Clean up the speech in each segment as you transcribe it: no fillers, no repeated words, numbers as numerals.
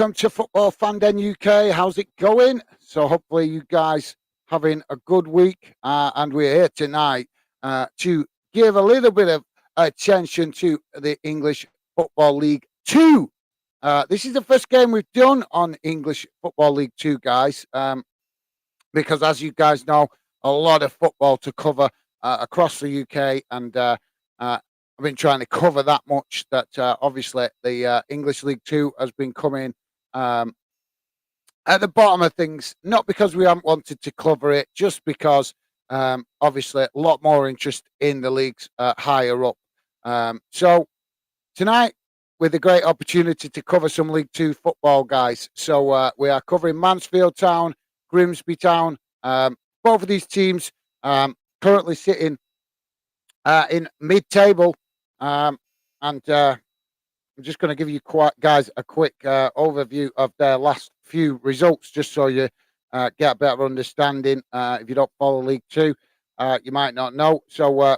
welcome to Football Fan Den UK. How's it going? So hopefully you guys having a good week, and we're here tonight to give a little bit of attention to the English Football League 2. This is the first game we've done on English Football League 2, guys, because as you guys know, a lot of football to cover across the UK, and I've been trying to cover that much that obviously the English League 2 has been coming at the bottom of things, not because we haven't wanted to cover it, just because obviously a lot more interest in the leagues higher up. So tonight, with a great opportunity to cover some League 2 football, guys. So we are covering Mansfield Town, Grimsby Town. Both of these teams currently sitting in mid-table. And I'm just going to give you guys a quick overview of their last few results, just so you get a better understanding. If you don't follow League 2, you might not know. So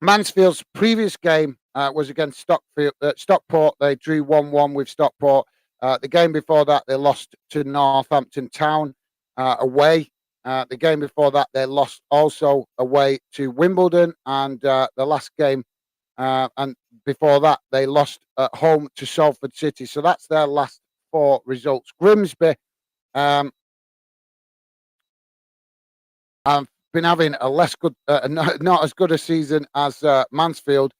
Mansfield's previous game was against Stockport. They drew 1-1 with Stockport. The game before that, they lost to Northampton Town away. The game before that, they lost also away to Wimbledon. And the last game, and before that, they lost at home to Salford City. So that's their last 4 results. Grimsby have been having a less good, not as good a season as Mansfield.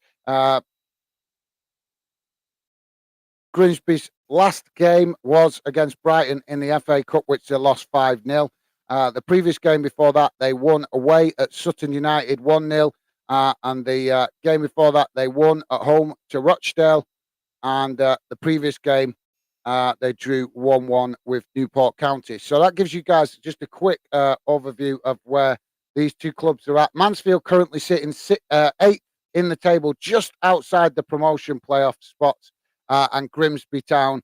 Grimsby's last game was against Brighton in the FA Cup, which they lost 5-0. The previous game before that, they won away at Sutton United 1-0. And the game before that, they won at home to Rochdale. And the previous game, they drew 1-1 with Newport County. So that gives you guys just a quick overview of where these two clubs are at. Mansfield currently sitting 8th in the table, just outside the promotion playoff spots. And Grimsby Town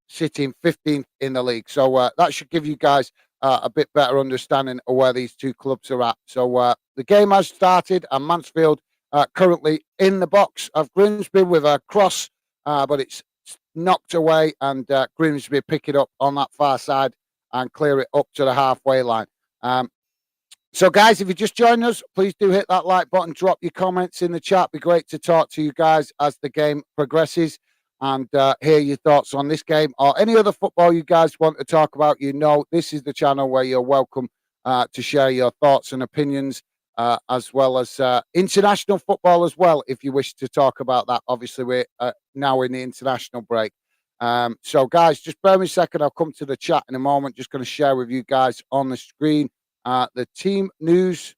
sitting 15th in the league. So that should give you guys a bit better understanding of where these two clubs are at. So the game has started, and Mansfield currently in the box of Grimsby with a cross, but it's knocked away, and Grimsby pick it up on that far side and clear it up to the halfway line. So guys, if you just joined us, please do hit that like button, drop your comments in the chat. It'd be great to talk to you guys as the game progresses, and hear your thoughts on this game or any other football you guys want to talk about. You know, this is the channel where you're welcome to share your thoughts and opinions, as well as international football as well, if you wish to talk about that. Obviously, we're now in the international break. So, guys, just bear me a second. I'll come to the chat in a moment. Just going to share with you guys on the screen the team news.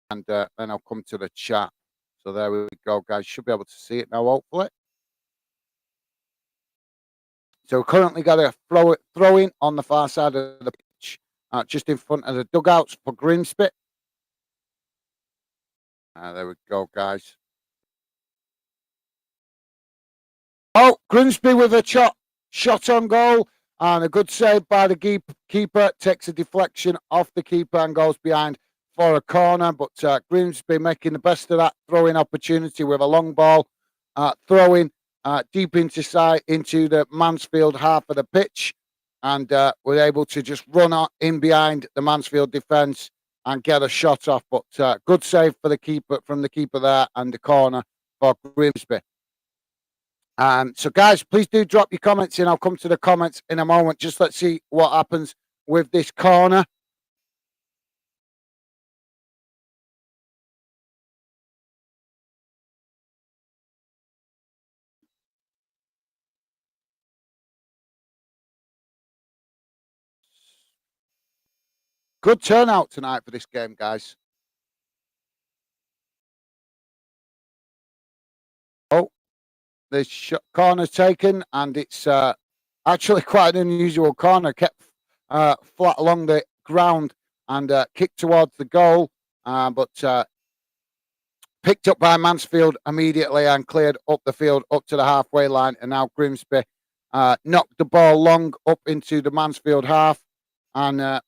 And then I'll come to the chat. So there we go, guys. Should be able to see it now, hopefully. So we currently got a throw-in on the far side of the pitch, just in front of the dugouts for Grimsby. There we go, guys. Oh, Grimsby with a shot on goal, and a good save by the keeper. Takes a deflection off the keeper and goes behind for a corner, but Grimsby making the best of that throwing opportunity with a long ball, throwing deep into the Mansfield half of the pitch, and were able to just run in behind the Mansfield defence and get a shot off. But good save for the keeper there, and the corner for Grimsby. So guys, please do drop your comments in. I'll come to the comments in a moment. Just let's see what happens with this corner. Good turnout tonight for this game, guys. Oh, the corner's taken, and it's actually quite an unusual corner. Kept flat along the ground and kicked towards the goal, but picked up by Mansfield immediately and cleared up the field up to the halfway line. And now Grimsby knocked the ball long up into the Mansfield half, and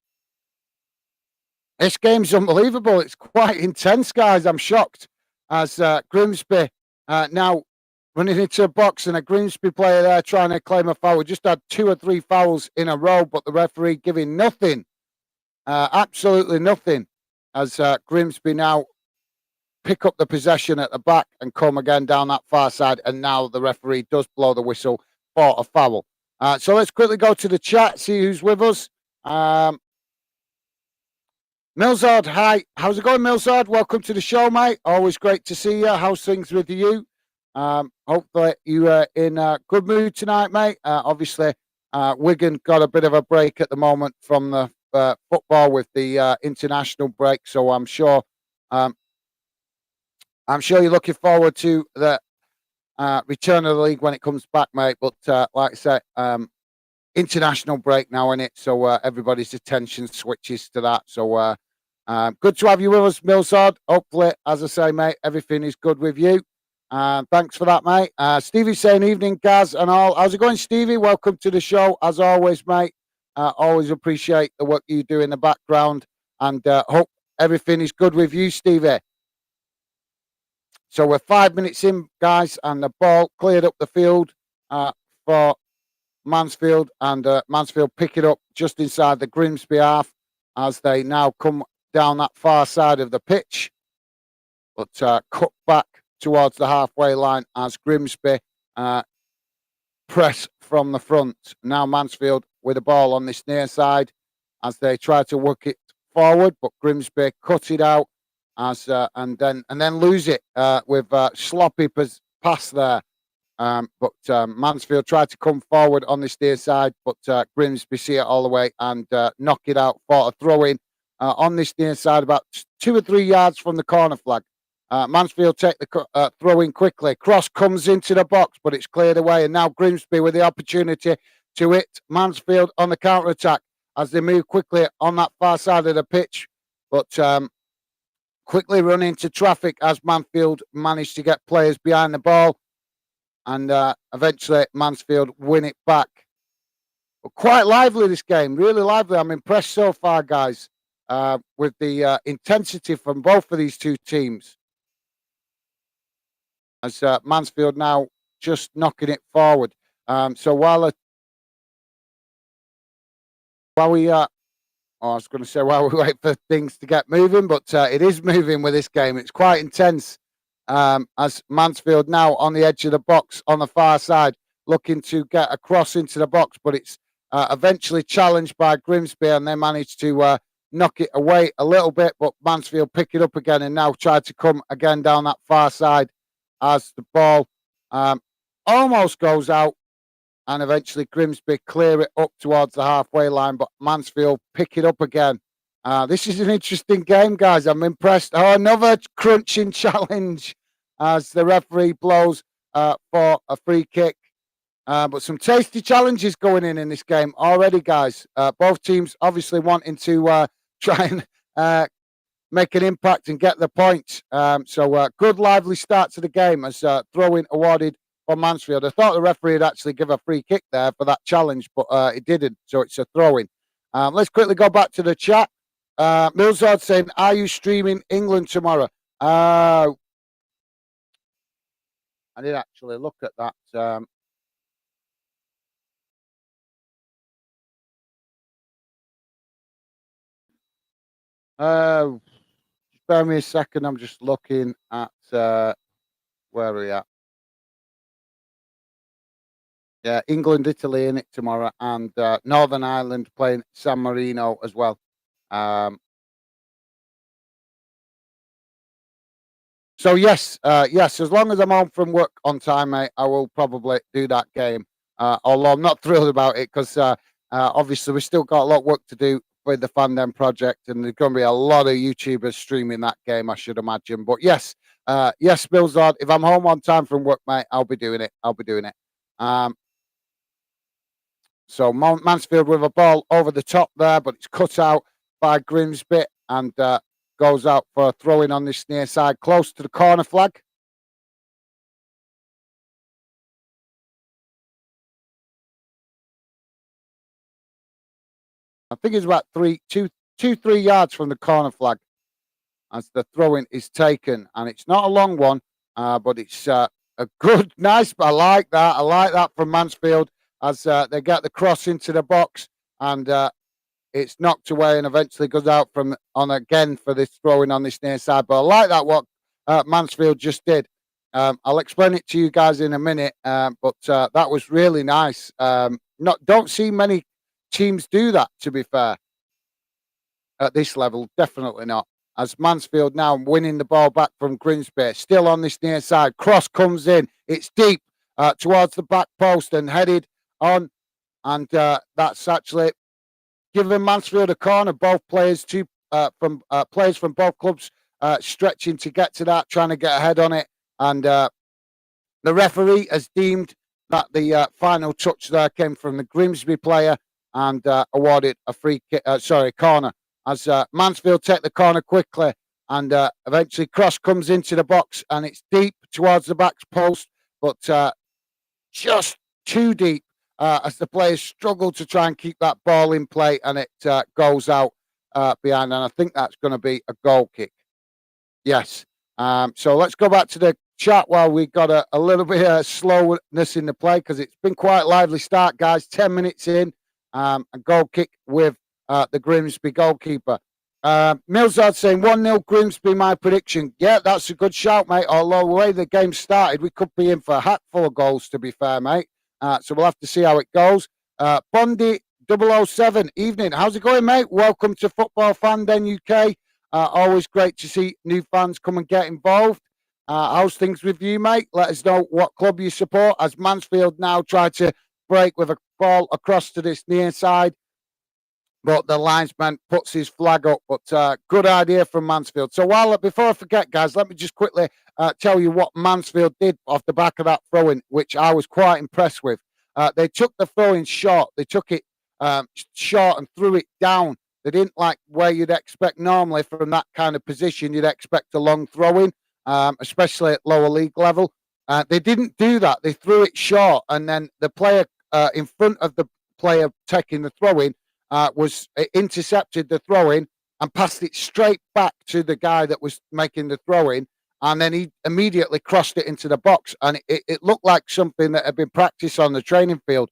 This game's unbelievable. It's quite intense, guys. I'm shocked as Grimsby now running into a box and a Grimsby player there trying to claim a foul. We just had 2 or 3 fouls in a row, but the referee giving nothing, absolutely nothing, as Grimsby now pick up the possession at the back and come again down that far side. And now the referee does blow the whistle for a foul. So let's quickly go to the chat, see who's with us. Milzard, hi. How's it going, Milzard? Welcome to the show, mate. Always great to see you. How's things with you? Hopefully you are in a good mood tonight, mate. Obviously, Wigan got a bit of a break at the moment from the football with the international break, so I'm sure you're looking forward to the return of the league when it comes back, mate. But like I said, international break now, in it, so everybody's attention switches to that. So good to have you with us, Milsard. Hopefully, as I say, mate, everything is good with you. Thanks for that, mate. Stevie's saying evening, Gaz and all. How's it going, Stevie? Welcome to the show, as always, mate. Always appreciate the work you do in the background, and hope everything is good with you, Stevie. So we're 5 minutes in, guys, and the ball cleared up the field for Mansfield, and Mansfield pick it up just inside the Grimsby half as they now come down that far side of the pitch, but cut back towards the halfway line as Grimsby press from the front. Now Mansfield with the ball on this near side as they try to work it forward, but Grimsby cut it out as and then lose it with sloppy pass there. But Mansfield tried to come forward on this near side, but Grimsby see it all the way and knock it out for a throw-in on this near side, about 2 or 3 yards from the corner flag. Mansfield take the throw-in quickly. Cross comes into the box, but it's cleared away, and now Grimsby with the opportunity to hit Mansfield on the counter-attack as they move quickly on that far side of the pitch, but quickly run into traffic as Mansfield managed to get players behind the ball, and eventually Mansfield win it back. But quite lively, this game, really lively. I'm impressed so far, guys, with the intensity from both of these two teams. As Mansfield now just knocking it forward. So while we I was going to say while we wait for things to get moving, but it is moving with this game. It's quite intense. As Mansfield now on the edge of the box on the far side, looking to get across into the box, but it's eventually challenged by Grimsby, and they managed to knock it away a little bit, but Mansfield pick it up again and now try to come again down that far side as the ball almost goes out, and eventually Grimsby clear it up towards the halfway line, but Mansfield pick it up again. This is an interesting game, guys. I'm impressed. Oh, another crunching challenge as the referee blows for a free kick. But some tasty challenges going in this game already, guys. Both teams obviously wanting to try and make an impact and get the points. So good, lively start to the game as throw-in awarded for Mansfield. I thought the referee had actually give a free kick there for that challenge, but it didn't. So it's a throw-in. Let's quickly go back to the chat. Milzard saying, "Are you streaming England tomorrow?" I did actually look at that. Spare me a second. I'm just looking at where are we at. Yeah, England, Italy in it tomorrow, and Northern Ireland playing San Marino as well. So yes, yes. As long as I'm home from work on time, mate, I will probably do that game. Although I'm not thrilled about it because obviously we've still got a lot of work to do with the Fandom project, and there's going to be a lot of YouTubers streaming that game, I should imagine. But yes, yes, Billzard. If I'm home on time from work, mate, I'll be doing it. I'll be doing it. So Mansfield with a ball over the top there, but it's cut out by Grimsby and goes out for a throw-in on this near side, close to the corner flag. I think it's about two 2-3 yards from the corner flag as the throw-in is taken. And it's not a long one, but it's a good, nice. I like that. I like that from Mansfield as they get the cross into the box and it's knocked away and eventually goes out from on again for this throw-in on this near side. But I like that what Mansfield just did. I'll explain it to you guys in a minute, but that was really nice. Don't see many teams do that, to be fair, at this level. Definitely not. As Mansfield now winning the ball back from Grimsby, still on this near side. Cross comes in. It's deep towards the back post and headed on. And that's actually giving Mansfield a corner. Both players, players from both clubs stretching to get to that, trying to get ahead on it. And the referee has deemed that the final touch there came from the Grimsby player and awarded a corner. As Mansfield take the corner quickly and eventually cross comes into the box and it's deep towards the back post, but just too deep as the players struggle to try and keep that ball in play and it goes out behind. And I think that's going to be a goal kick. Yes. So let's go back to the chat while we got a little bit of slowness in the play because it's been quite a lively start, guys. 10 minutes in, a goal kick with the Grimsby goalkeeper. Millsard saying 1-0 Grimsby, my prediction. Yeah, that's a good shout, mate. Although the way the game started, we could be in for a hatful of goals, to be fair, mate. So we'll have to see how it goes. Bondi 007, evening. How's it going, mate? Welcome to Football Fan Den UK. Always great to see new fans come and get involved. How's things with you, mate? Let us know what club you support as Mansfield now try to break with a ball across to this near side. But the linesman puts his flag up. But good idea from Mansfield. So before I forget, guys, let me just quickly tell you what Mansfield did off the back of that throw-in, which I was quite impressed with. They took the throw-in short. They took it short and threw it down. They didn't like where you'd expect normally from that kind of position. You'd expect a long throw-in, especially at lower league level. They didn't do that. They threw it short, and then the player in front of the player taking the throw-in was intercepted the throw-in and passed it straight back to the guy that was making the throw-in, and then he immediately crossed it into the box, and it looked like something that had been practiced on the training field.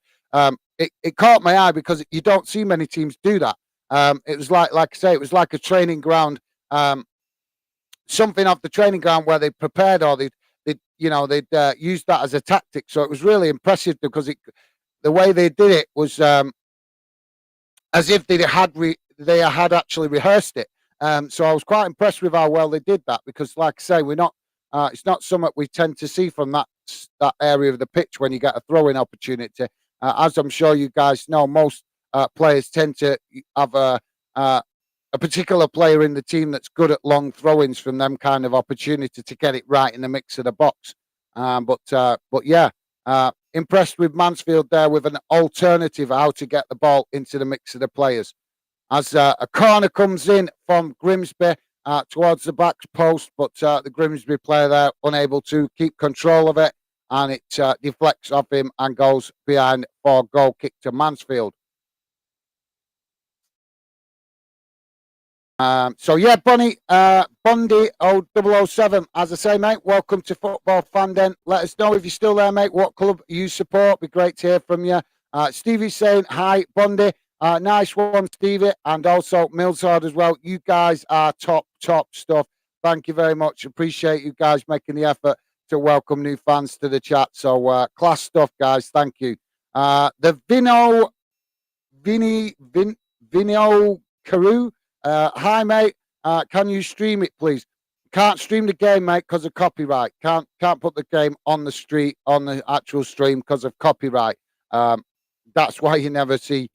It caught my eye because you don't see many teams do that. It was like I say, it was like a training ground, something off the training ground where they prepared or they'd used that as a tactic. So it was really impressive because the way they did it was as if they had actually rehearsed it. So I was quite impressed with how well they did that because, like I say, it's not something we tend to see from that area of the pitch when you get a throwing opportunity. As I'm sure you guys know, most players tend to have a particular player in the team that's good at long throw-ins from them kind of opportunity to get it right in the mix of the box. But yeah, impressed with Mansfield there with an alternative how to get the ball into the mix of the players. As a corner comes in from Grimsby towards the back post, but the Grimsby player there unable to keep control of it, and it deflects off him and goes behind for goal kick to Mansfield. So yeah, Bondi 007, as I say, mate, welcome to Football Fan Den. Let us know if you're still there, mate, what club you support. Be great to hear from you. Stevie's saying, hi, Bondi. Nice one, Stevie, and also Millsard as well. You guys are top stuff. Thank you very much. Appreciate you guys making the effort to welcome new fans to the chat. So class stuff, guys. Thank you. The Vino Carew. Hi, mate. Can you stream it, please? Can't stream the game, mate, because of copyright. Can't put the game on the actual stream because of copyright. That's why you never see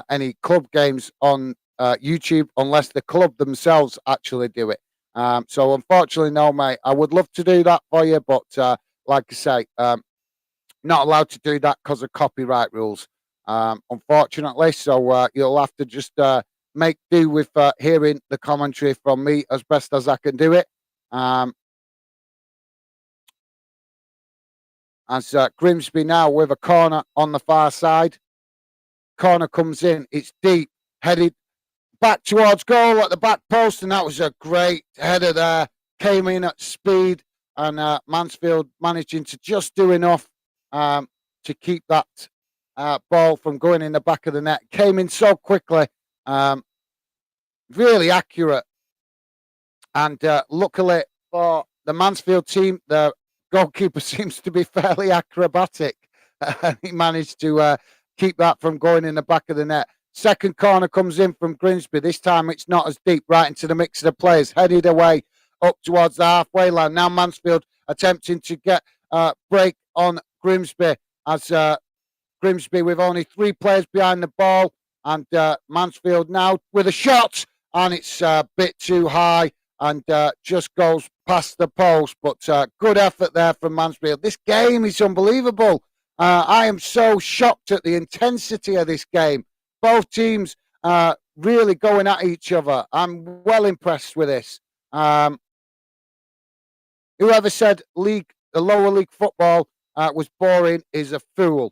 any club games on YouTube unless the club themselves actually do it. So unfortunately, no, mate. I would love to do that for you, but like I say, not allowed to do that because of copyright rules. Unfortunately, so you'll have to just make do with hearing the commentary from me as best as I can do it. As Grimsby now with a corner on the far side. Corner comes in. It's deep, headed back towards goal at the back post, and that was a great header there. Came in at speed, and Mansfield managing to just do enough to keep that ball from going in the back of the net. Came in so quickly, really accurate, and luckily for the Mansfield team, the goalkeeper seems to be fairly acrobatic. And he managed to keep that from going in the back of the net. Second corner comes in from Grimsby. This time it's not as deep, right into the mix of the players. Headed away up towards the halfway line. Now Mansfield attempting to get break on Grimsby as Grimsby with only 3 players behind the ball. And Mansfield now with a shot. And it's a bit too high and just goes past the post. But good effort there from Mansfield. This game is unbelievable. I am so shocked at the intensity of this game. Both teams really going at each other. I'm well impressed with this. Whoever said the lower league football was boring is a fool.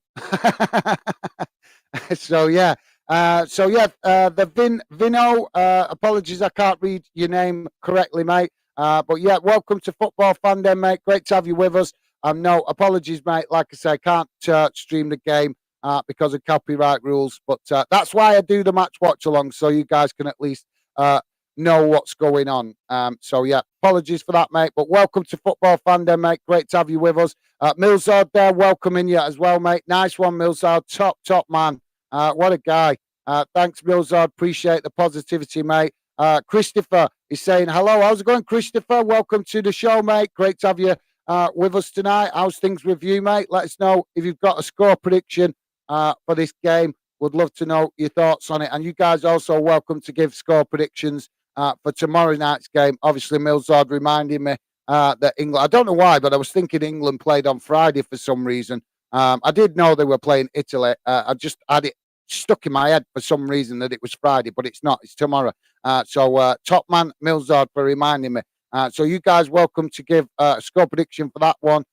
So yeah. The Vino, apologies, I can't read your name correctly, mate. But yeah, welcome to Football Fan Den, mate. Great to have you with us. No, apologies, mate. Like I say, I can't stream the game because of copyright rules. But that's why I do the match watch along, so you guys can at least know what's going on. So yeah, apologies for that, mate. But welcome to Football Fan Den, mate. Great to have you with us. Milzard there, welcoming you as well, mate. Nice one, Milzard. Top man. What a guy. Thanks, Milzard. Appreciate the positivity, mate. Christopher is saying, hello, how's it going, Christopher? Welcome to the show, mate. Great to have you with us tonight. How's things with you, mate? Let us know if you've got a score prediction for this game. Would love to know your thoughts on it. And you guys also welcome to give score predictions for tomorrow night's game. Obviously, Milzard reminding me that England, I don't know why, but I was thinking England played on Friday for some reason. I did know they were playing Italy. I just had it stuck in my head for some reason that it was Friday, but it's not. It's tomorrow. So top man Milzard for reminding me. So you guys welcome to give a score prediction for that one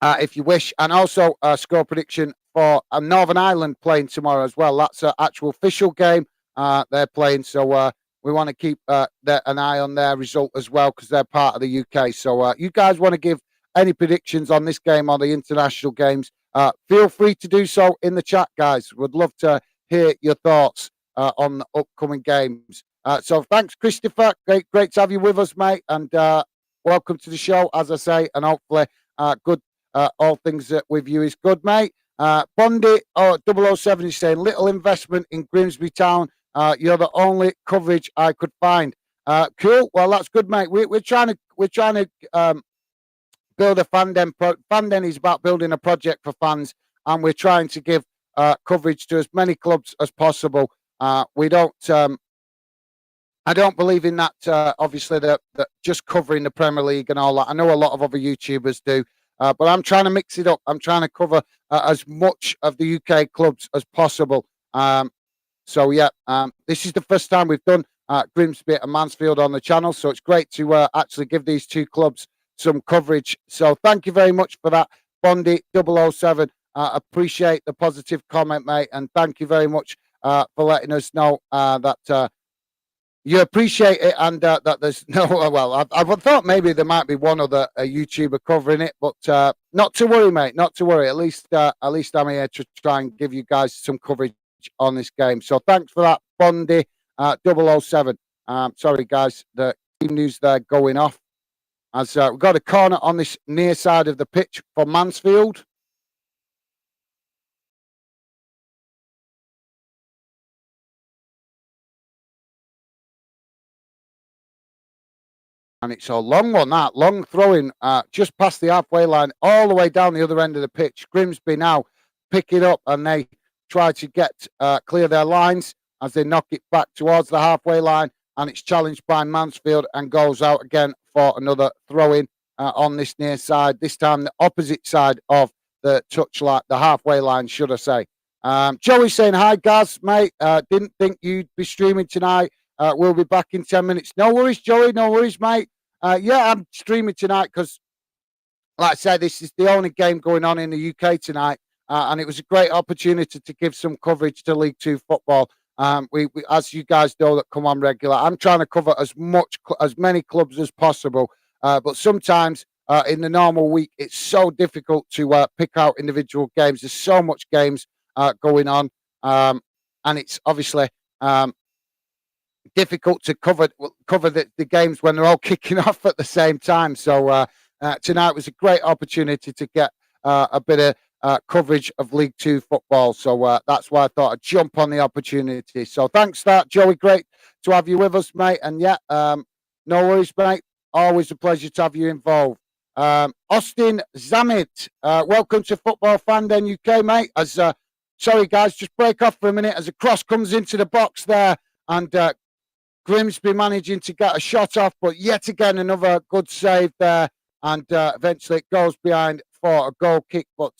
if you wish, and also a score prediction for Northern Ireland playing tomorrow as well. That's an actual official game they're playing. So we want to keep an eye on their result as well because they're part of the UK. So you guys want to give any predictions on this game or the international games, feel free to do so in the chat, guys. Would love to hear your thoughts on the upcoming games. So thanks, Christopher. Great to have you with us, mate. And welcome to the show, as I say. And hopefully good. All things with you is good, mate. Bondi 007 is saying, little investment in Grimsby Town. You're the only coverage I could find. Cool. Well, that's good, mate. We're trying to build a fan den. Fan den is about building a project for fans, and we're trying to give coverage to as many clubs as possible. We don't. I don't believe in that. Obviously, that just covering the Premier League and all that. I know a lot of other YouTubers do, but I'm trying to mix it up. I'm trying to cover as much of the UK clubs as possible. So yeah, this is the first time we've done Grimsby and Mansfield on the channel, so it's great to actually give these two clubs some coverage. So thank you very much for that, Bondi 007. Appreciate the positive comment, mate, and thank you very much for letting us know that you appreciate it and that there's no. Well, I thought maybe there might be one other YouTuber covering it, but not to worry, mate. Not to worry. At least I'm here to try and give you guys some coverage on this game. So thanks for that, Bondi 007. Sorry, guys, the team news there going off. As we've got a corner on this near side of the pitch for Mansfield. And it's a long one, that long throwing just past the halfway line, all the way down the other end of the pitch. Grimsby now pick it up and they try to get clear their lines as they knock it back towards the halfway line. And it's challenged by Mansfield and goes out again for another throw-in on this near side. This time the opposite side of the touchline, the halfway line, should I say. Joey saying, hi, Gaz, mate. Didn't think you'd be streaming tonight. We'll be back in 10 minutes. No worries, Joey. No worries, mate. Yeah, I'm streaming tonight because, like I said, this is the only game going on in the UK tonight. And it was a great opportunity to give some coverage to League Two football. We, as you guys know that come on regular, I'm trying to cover as many clubs as possible. But sometimes in the normal week, it's so difficult to pick out individual games. There's so much games going on, and it's obviously difficult to cover the games when they're all kicking off at the same time. So tonight was a great opportunity to get a bit of coverage of League Two football. So that's why I thought I'd jump on the opportunity. So thanks for that, Joey. Great to have you with us, mate. And yeah, no worries, mate. Always a pleasure to have you involved. Austin Zamit, welcome to Football Fan Den UK, mate. As sorry, guys, just break off for a minute as a cross comes into the box there, and Grimsby managing to get a shot off, but yet again another good save there, and eventually it goes behind for a goal kick. But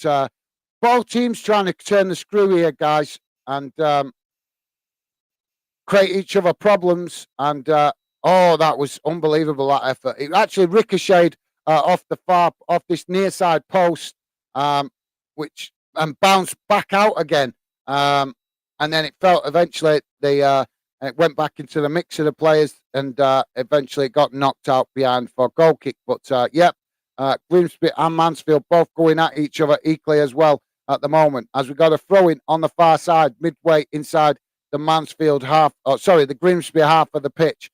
both teams trying to turn the screw here, guys, and create each other problems. And oh, that was unbelievable, that effort. It actually ricocheted off this near side post, which and bounced back out again. And then it felt eventually it went back into the mix of the players, and eventually it got knocked out behind for a goal kick. But Grimsby and Mansfield both going at each other equally as well at the moment, as we got a throw in on the far side, midway inside the Mansfield half. The Grimsby half of the pitch.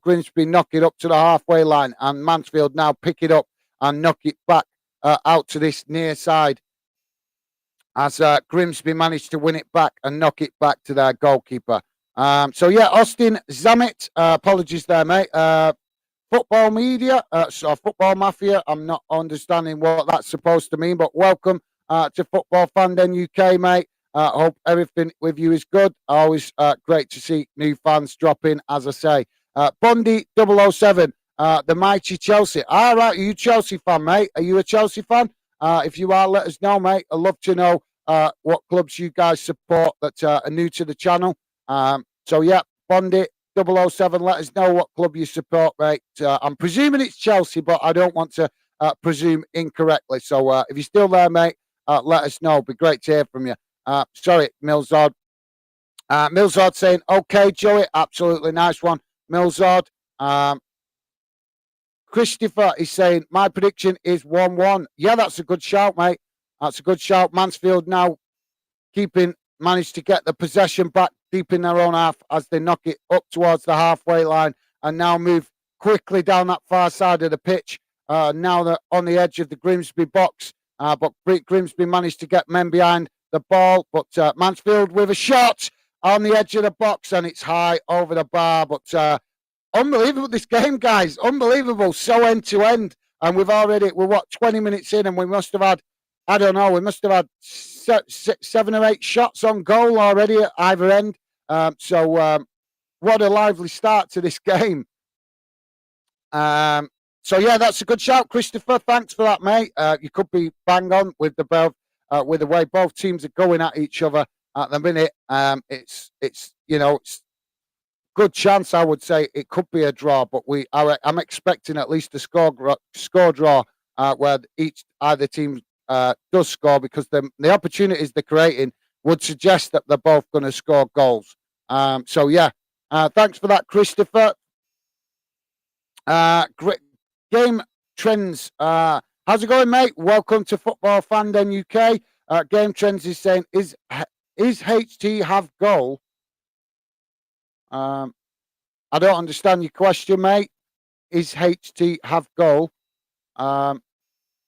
Grimsby knock it up to the halfway line, and Mansfield now pick it up and knock it back out to this near side, as Grimsby managed to win it back and knock it back to their goalkeeper. Austin Zamet, apologies there, mate. Football media, football mafia. I'm not understanding what that's supposed to mean, but welcome to Football Fan Den UK, mate. Hope everything with you is good. Always great to see new fans drop in, as I say. Bundy 007, the mighty Chelsea. All right, are you a Chelsea fan, mate? Are you a Chelsea fan? If you are, let us know, mate. I'd love to know what clubs you guys support that are new to the channel. Bundy 007, let us know what club you support, mate. I'm presuming it's Chelsea, but I don't want to presume incorrectly. So if you're still there, mate, let us know. It'd be great to hear from you. Sorry, Milzard. Milzard saying, okay, Joey, absolutely nice one. Milzard. Christopher is saying, my prediction is 1-1. Yeah, that's a good shout, mate. That's a good shout. Mansfield now managed to get the possession back deep in their own half as they knock it up towards the halfway line and now move quickly down that far side of the pitch. Now they're on the edge of the Grimsby box, but Grimsby managed to get men behind the ball. But Mansfield with a shot on the edge of the box, and it's high over the bar. But unbelievable, this game, guys. Unbelievable. So end to end. And we're 20 minutes in, and we must have had, I don't know, we must have had 7 or 8 shots on goal already at either end. What a lively start to this game. That's a good shout, Christopher. Thanks for that, mate. You could be bang on with the way both teams are going at each other at the minute. It's good chance, I would say it could be a draw, but I'm expecting at least a score draw where either team does score, because the opportunities they're creating would suggest that they're both going to score goals. Thanks for that, Christopher. Great game trends. How's it going, mate? Welcome to Football Fan Den UK. Game trends is saying, is HT have goal? I don't understand your question, mate. Is HT have goal?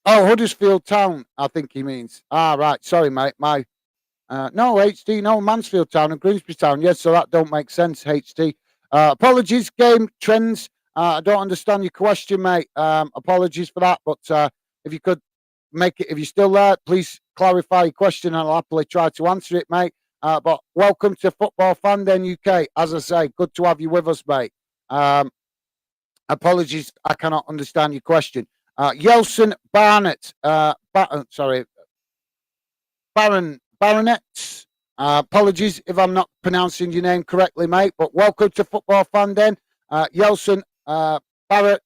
Huddersfield Town, I think he means. Right. Sorry, mate. No, HT, no, Mansfield Town and Grimsby Town. Yes, so that don't make sense, HT. Apologies, game trends. I don't understand your question, mate. Apologies for that. But if you could make it, if you're still there, please clarify your question and I'll happily try to answer it, mate. But welcome to Football Fan Den UK. As I say, good to have you with us, mate. Apologies, I cannot understand your question. Yelson Barnett, Baronet. Apologies if I'm not pronouncing your name correctly, mate. But welcome to Football Fan Den. Yelson Baronet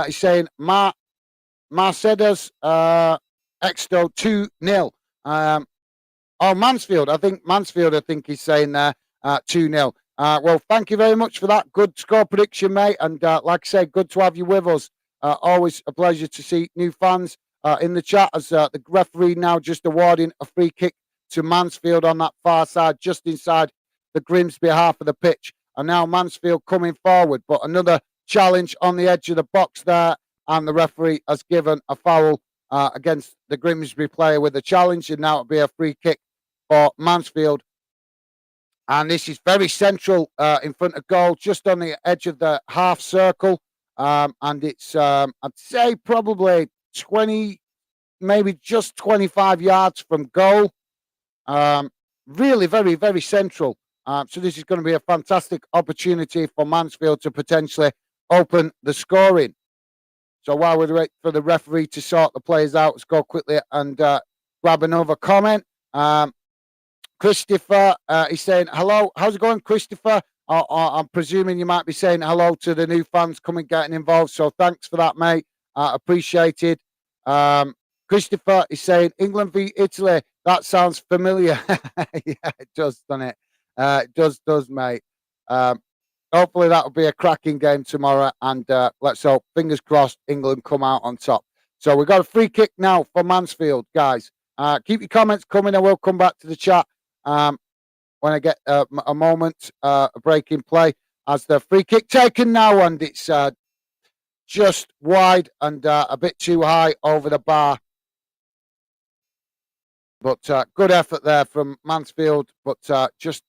is saying Mercedes Exto 2-0. Oh, Mansfield. I think he's saying there 2-0. Well, thank you very much for that. Good score prediction, mate. And like I said, good to have you with us. Always a pleasure to see new fans in the chat as the referee now just awarding a free kick to Mansfield on that far side, just inside the Grimsby half of the pitch. And now Mansfield coming forward, but another challenge on the edge of the box there. And the referee has given a foul against the Grimsby player with a challenge. And now it'll be a free kick for Mansfield. And this is very central in front of goal, just on the edge of the half circle. And it's, I'd say, probably 20, maybe just 25 yards from goal. Really very, very central. So this is going to be a fantastic opportunity for Mansfield to potentially open the scoring. So while we wait for the referee to sort the players out, let's go quickly and grab another comment. Christopher is saying, hello, how's it going, Christopher? I'm presuming you might be saying hello to the new fans coming, getting involved. So thanks for that, mate. Appreciated. Christopher is saying, England v Italy. That sounds familiar. Yeah, it does, doesn't it? It does, mate. Hopefully that'll be a cracking game tomorrow. And let's hope, fingers crossed, England come out on top. So we've got a free kick now for Mansfield, guys. Keep your comments coming. I will come back to the chat when I get a moment, a break in play. As the free kick taken now, and it's just wide and a bit too high over the bar. But good effort there from Mansfield, but just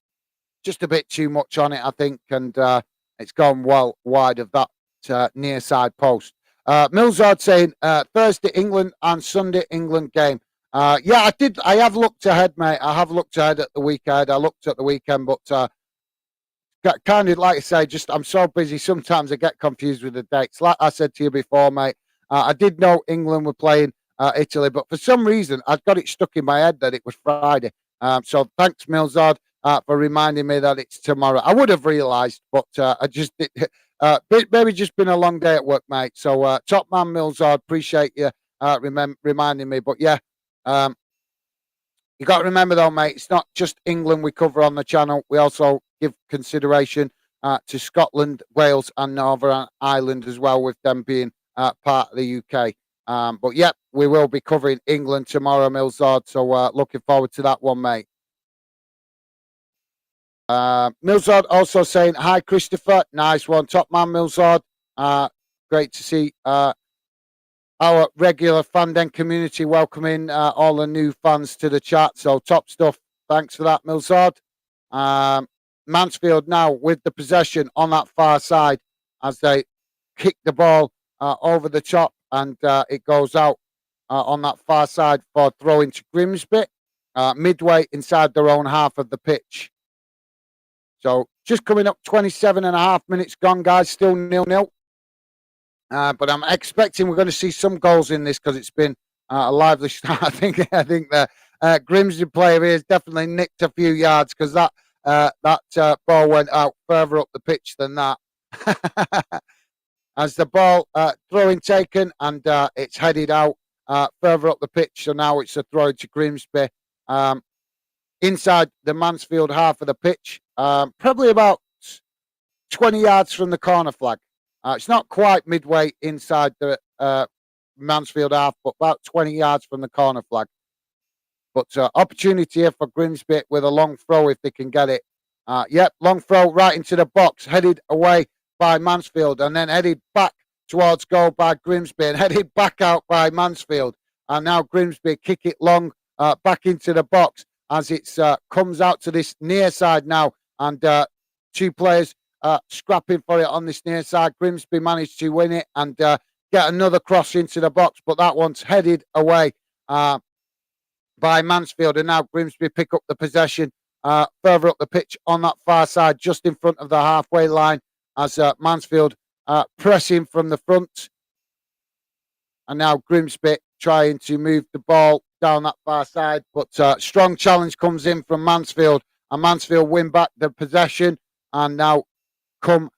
a bit too much on it, I think, and it's gone well wide of that near side post. Millsard saying Thursday England and Sunday England game. Yeah, I have looked ahead, mate. I have looked ahead at the weekend. I looked at the weekend, but kind of like I say, just I'm so busy. Sometimes I get confused with the dates. Like I said to you before, mate, I did know England were playing Italy, but for some reason I've got it stuck in my head that it was Friday. So thanks, Millsard, for reminding me that it's tomorrow. I would have realised, but I just maybe just been a long day at work, mate. So top man, Millsard, appreciate you reminding me. But yeah. You got to remember, though, mate, it's not just England we cover on the channel. We also give consideration to Scotland, Wales, and Northern Ireland as well, with them being part of the UK. But, yeah, we will be covering England tomorrow, Millsard. So, looking forward to that one, mate. Millsard also saying, hi, Christopher. Nice one. Top man, Millsard. Great to see our regular fan den community welcoming all the new fans to the chat. So top stuff. Thanks for that, Millsard. Mansfield now with the possession on that far side as they kick the ball over the top, and it goes out on that far side for throwing to Grimsby, midway inside their own half of the pitch. So just coming up 27 and a half minutes gone, guys, still 0-0. But I'm expecting we're going to see some goals in this because it's been a lively start. I think the Grimsby player here has definitely nicked a few yards because that ball went out further up the pitch than that. As the ball throwing taken, and it's headed out further up the pitch. So now it's a throw to Grimsby inside the Mansfield half of the pitch, probably about 20 yards from the corner flag. It's not quite midway inside the Mansfield half, but about 20 yards from the corner flag. But opportunity here for Grimsby with a long throw if they can get it. Yep, long throw right into the box, headed away by Mansfield, and then headed back towards goal by Grimsby, and headed back out by Mansfield. And now Grimsby kick it long back into the box as it comes out to this near side now, and two players scrapping for it on this near side. Grimsby managed to win it and get another cross into the box, but that one's headed away by Mansfield, and now Grimsby pick up the possession further up the pitch on that far side, just in front of the halfway line, as Mansfield pressing from the front, and now Grimsby trying to move the ball down that far side, but strong challenge comes in from Mansfield, and Mansfield win back the possession and now come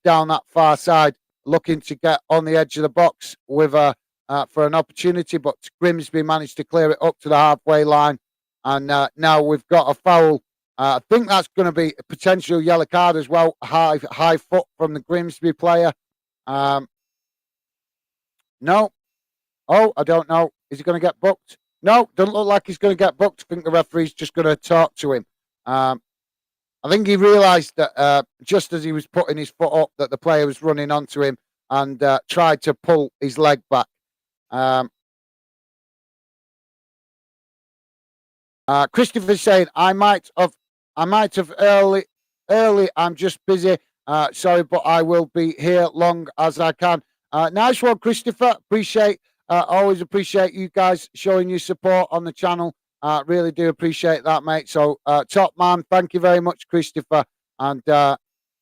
down that far side, looking to get on the edge of the box with for an opportunity, but Grimsby managed to clear it up to the halfway line, and now we've got a foul. I think that's going to be a potential yellow card as well. High foot from the Grimsby player. No. Oh, I don't know. Is he going to get booked? No, doesn't look like he's going to get booked. I think the referee's just going to talk to him. I think he realised that just as he was putting his foot up, that the player was running onto him and tried to pull his leg back. Christopher's saying, I might have early. I'm just busy. Sorry, but I will be here long as I can. Nice one, Christopher. Always appreciate you guys showing your support on the channel. Really do appreciate that, mate. So, top man, thank you very much, Christopher. And like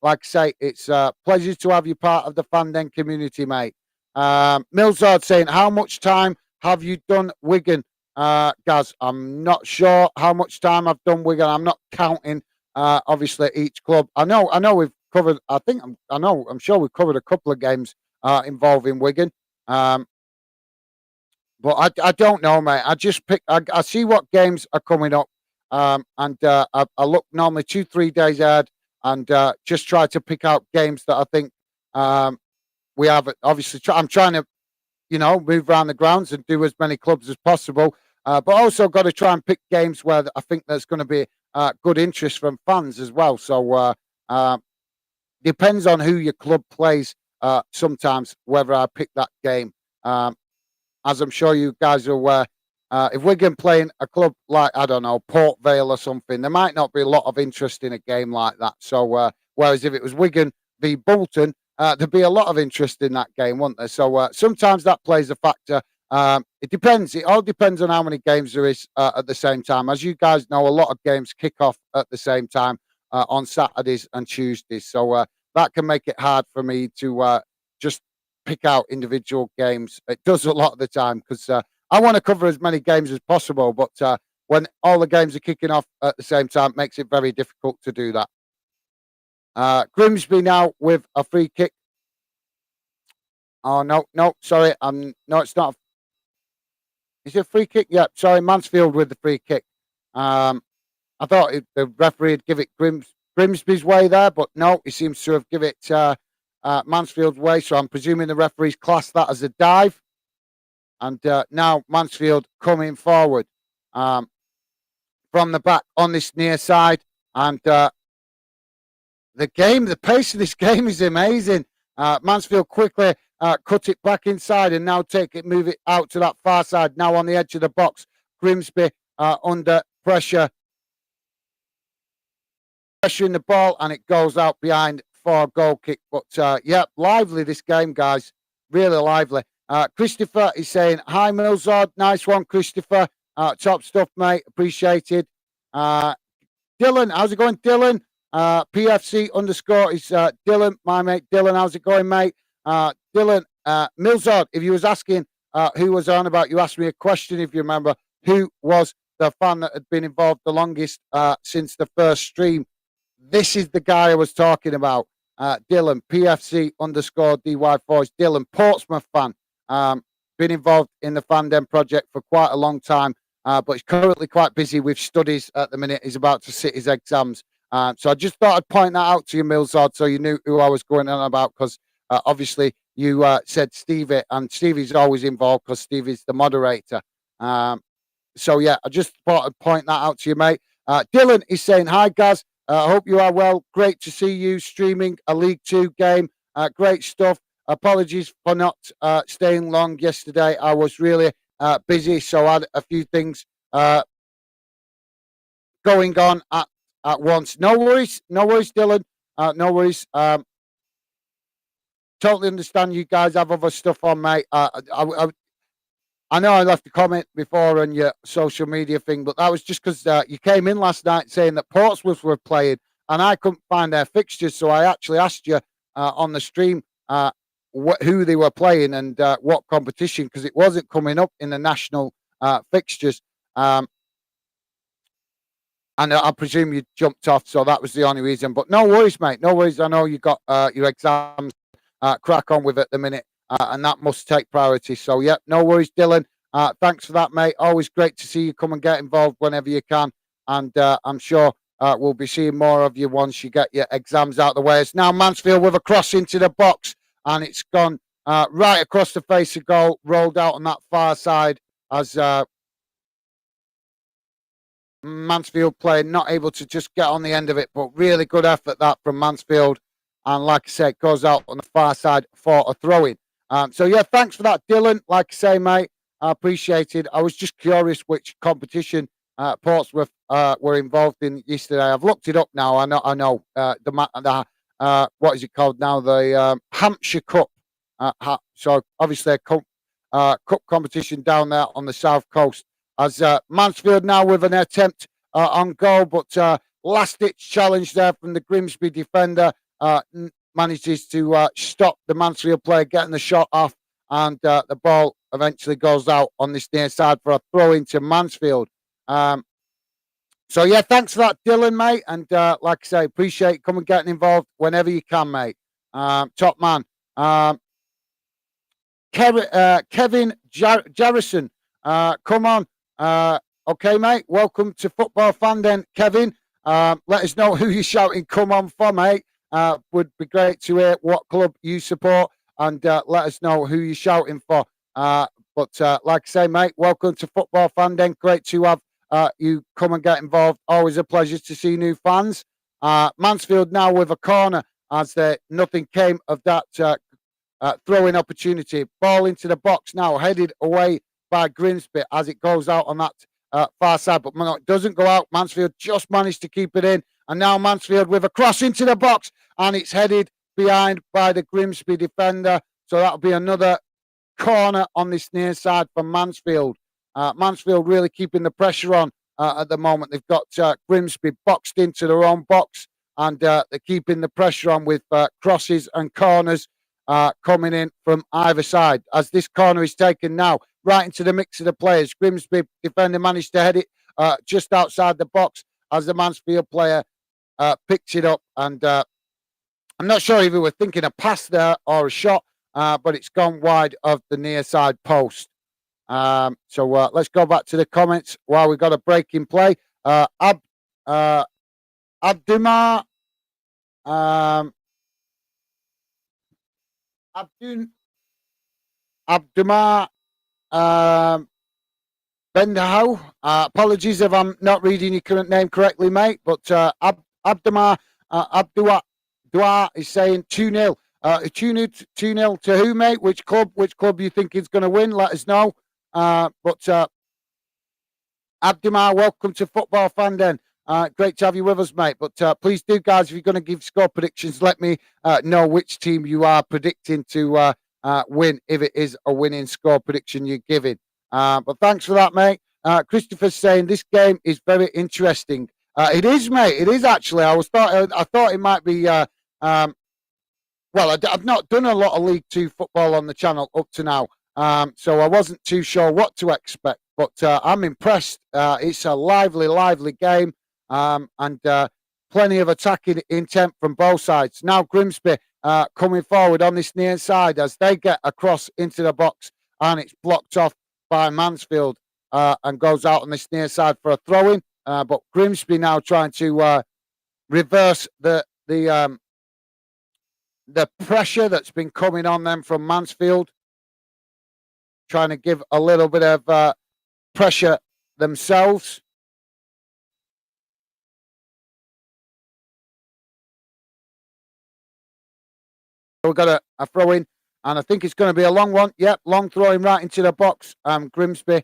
I say, it's a pleasure to have you part of the Fanden community, mate. Millsard saying, how much time have you done Wigan? Gaz, I'm not sure how much time I've done Wigan. I'm not counting, obviously, each club. I know we've covered, I'm sure we've covered a couple of games involving Wigan. But I don't know, mate. I just I see what games are coming up, and I look normally 2-3 days ahead, and just try to pick out games that I think we have. Obviously, I'm trying to, move around the grounds and do as many clubs as possible, but also got to try and pick games where I think there's going to be good interest from fans as well. So depends on who your club plays. Sometimes whether I pick that game. As I'm sure you guys are aware, if Wigan playing a club like, I don't know, Port Vale or something, there might not be a lot of interest in a game like that. So, whereas if it was Wigan v Bolton, there'd be a lot of interest in that game, wouldn't there? So, sometimes that plays a factor. It depends. It all depends on how many games there is at the same time. As you guys know, a lot of games kick off at the same time on Saturdays and Tuesdays. So, that can make it hard for me to just pick out individual games. It does a lot of the time because I want to cover as many games as possible, but when all the games are kicking off at the same time, it makes it very difficult to do that. Grimsby now with a free kick. Oh, no, sorry. No, it's not. Is it a free kick? Yeah, sorry, Mansfield with the free kick. I thought the referee would give it Grimsby's way there, but no, he seems to have given it Mansfield's way, so I'm presuming the referees class that as a dive. And now Mansfield coming forward from the back on this near side. And the pace of this game is amazing. Mansfield quickly cut it back inside and now move it out to that far side. Now on the edge of the box, Grimsby under pressure. Pressuring the ball, and it goes out behind for a goal kick. But yeah, lively this game, guys. Really lively. Christopher is saying, hi, Millsard. Nice one, Christopher. Top stuff, mate. Appreciated. Dylan, how's it going, Dylan? PFC underscore is Dylan, my mate. Dylan, how's it going, mate? Dylan, Millsard, if you was asking who was on about, you asked me a question, if you remember, who was the fan that had been involved the longest since the first stream. This is the guy I was talking about. Dylan, PFC underscore DY4 is Dylan, Portsmouth fan. Been involved in the Fandom project for quite a long time, but he's currently quite busy with studies at the minute. He's about to sit his exams. So I just thought I'd point that out to you, Millsard, so you knew who I was going on about, because obviously you said Stevie, and Stevie's always involved because Stevie's the moderator. So yeah, I just thought I'd point that out to you, mate. Dylan is saying, hi, Gaz. I hope you are well. Great to see you streaming a League Two game. Great stuff. Apologies for not staying long yesterday. I was really busy, so I had a few things going on at once. No worries, Dylan. No worries. Totally understand you guys have other stuff on, mate. I know I left a comment before on your social media thing, but that was just because you came in last night saying that Portsmouth were playing, and I couldn't find their fixtures, so I actually asked you on the stream who they were playing and what competition, because it wasn't coming up in the national fixtures. And I presume you jumped off, so that was the only reason. But no worries, mate. No worries. I know you got your exams crack on with at the minute. And that must take priority. So, yeah, no worries, Dylan. Thanks for that, mate. Always great to see you come and get involved whenever you can. And I'm sure we'll be seeing more of you once you get your exams out of the way. It's now Mansfield with a cross into the box, and it's gone right across the face of goal, rolled out on that far side as Mansfield player not able to just get on the end of it, but really good effort that from Mansfield. And like I said, goes out on the far side for a throw-in. So yeah, thanks for that, Dylan. Like I say, mate, I appreciate it. I was just curious which competition Portsmouth were involved in yesterday. I've looked it up now. I know. The what is it called now? The Hampshire Cup. So obviously a cup competition down there on the south coast. As Mansfield now with an attempt on goal, but last-ditch challenge there from the Grimsby defender manages to stop the Mansfield player getting the shot off, and the ball eventually goes out on this near side for a throw into Mansfield. So yeah, thanks for that, Dylan, mate. And like I say, appreciate coming getting involved whenever you can, mate. Top man. Kevin Jarrison, come on. Okay, mate. Welcome to Football Fan then, Kevin. Let us know who you're shouting come on for, mate. Would be great to hear what club you support, and let us know who you're shouting for. But like I say, mate, welcome to Football Fan then. Great to have you come and get involved. Always a pleasure to see new fans. Mansfield now with a corner as nothing came of that throwing opportunity. Ball into the box now, headed away by Grimsby as it goes out on that far side, but no, it doesn't go out. Mansfield just managed to keep it in, and now Mansfield with a cross into the box, and it's headed behind by the Grimsby defender. So that'll be another corner on this near side for Mansfield. Mansfield really keeping the pressure on at the moment. They've got Grimsby boxed into their own box, and they're keeping the pressure on with crosses and corners coming in from either side. As this corner is taken now, right into the mix of the players. Grimsby defender managed to head it just outside the box as the Mansfield player picks it up. And I'm not sure if we were thinking a pass there or a shot, but it's gone wide of the near side post. So let's go back to the comments while we got a break in play. Abdumar Abdumar Bendahau. Apologies if I'm not reading your current name correctly, mate. But Abdumar Dua is saying 2-0. 2-0 to who, mate? Which club? Which club you think is going to win? Let us know. But Abdumar, welcome to Football Fan Den. Great to have you with us, mate. But please do, guys, if you're going to give score predictions, let me know which team you are predicting to win, if it is a winning score prediction you're giving. But thanks for that, mate. Christopher's saying this game is very interesting. It is, mate. It is actually. I thought it might be. Well, I've not done a lot of League Two football on the channel up to now, so I wasn't too sure what to expect. But I'm impressed. It's a lively game, and plenty of attacking intent from both sides. Now Grimsby coming forward on this near side as they get across into the box, and it's blocked off by Mansfield and goes out on this near side for a throw-in. But Grimsby now trying to reverse the pressure that's been coming on them from Mansfield, trying to give a little bit of pressure themselves. We've got a throw in, and I think it's going to be a long one. Yep, long throwing right into the box. Grimsby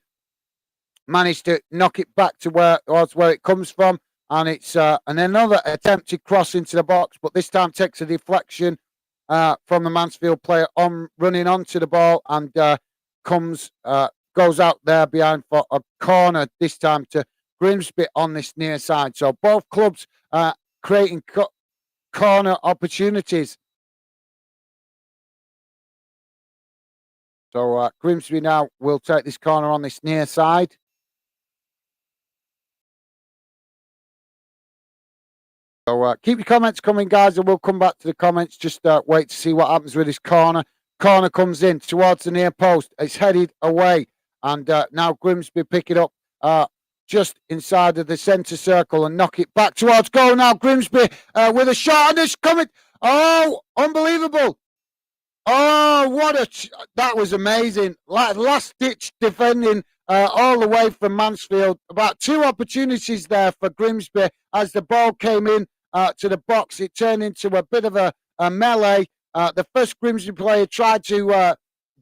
managed to knock it back to where it comes from, and it's and another attempted cross into the box, but this time takes a deflection from the Mansfield player on running onto the ball, and goes out there behind for a corner, this time to Grimsby on this near side. So both clubs creating corner opportunities. So Grimsby now will take this corner on this near side. So keep your comments coming, guys, and we'll come back to the comments. Just wait to see what happens with this corner. Corner comes in towards the near post. It's headed away. And now Grimsby pick it up just inside of the centre circle and knock it back towards goal. Now Grimsby with a shot, and it's coming. Oh, unbelievable. Oh, that was amazing. Last ditch defending all the way from Mansfield. About 2 opportunities there for Grimsby as the ball came in to the box. It turned into a bit of a melee. The first Grimsby player tried to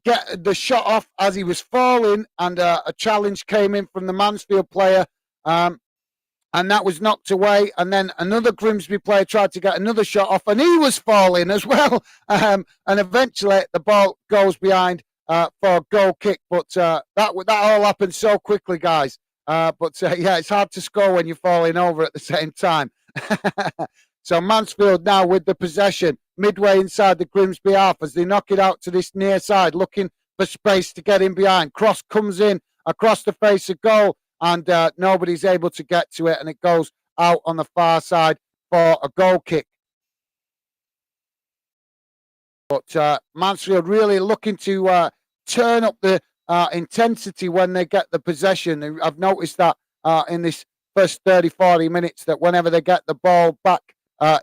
get the shot off as he was falling, and a challenge came in from the Mansfield player. And that was knocked away. And then another Grimsby player tried to get another shot off, and he was falling as well. And eventually the ball goes behind for a goal kick. But that all happened so quickly, guys. Yeah, it's hard to score when you're falling over at the same time. So Mansfield now with the possession, midway inside the Grimsby half as they knock it out to this near side, looking for space to get in behind. Cross comes in across the face of goal, and nobody's able to get to it, and it goes out on the far side for a goal kick. But Mansfield really looking to turn up the intensity when they get the possession. I've noticed that in this first 30, 40 minutes, that whenever they get the ball back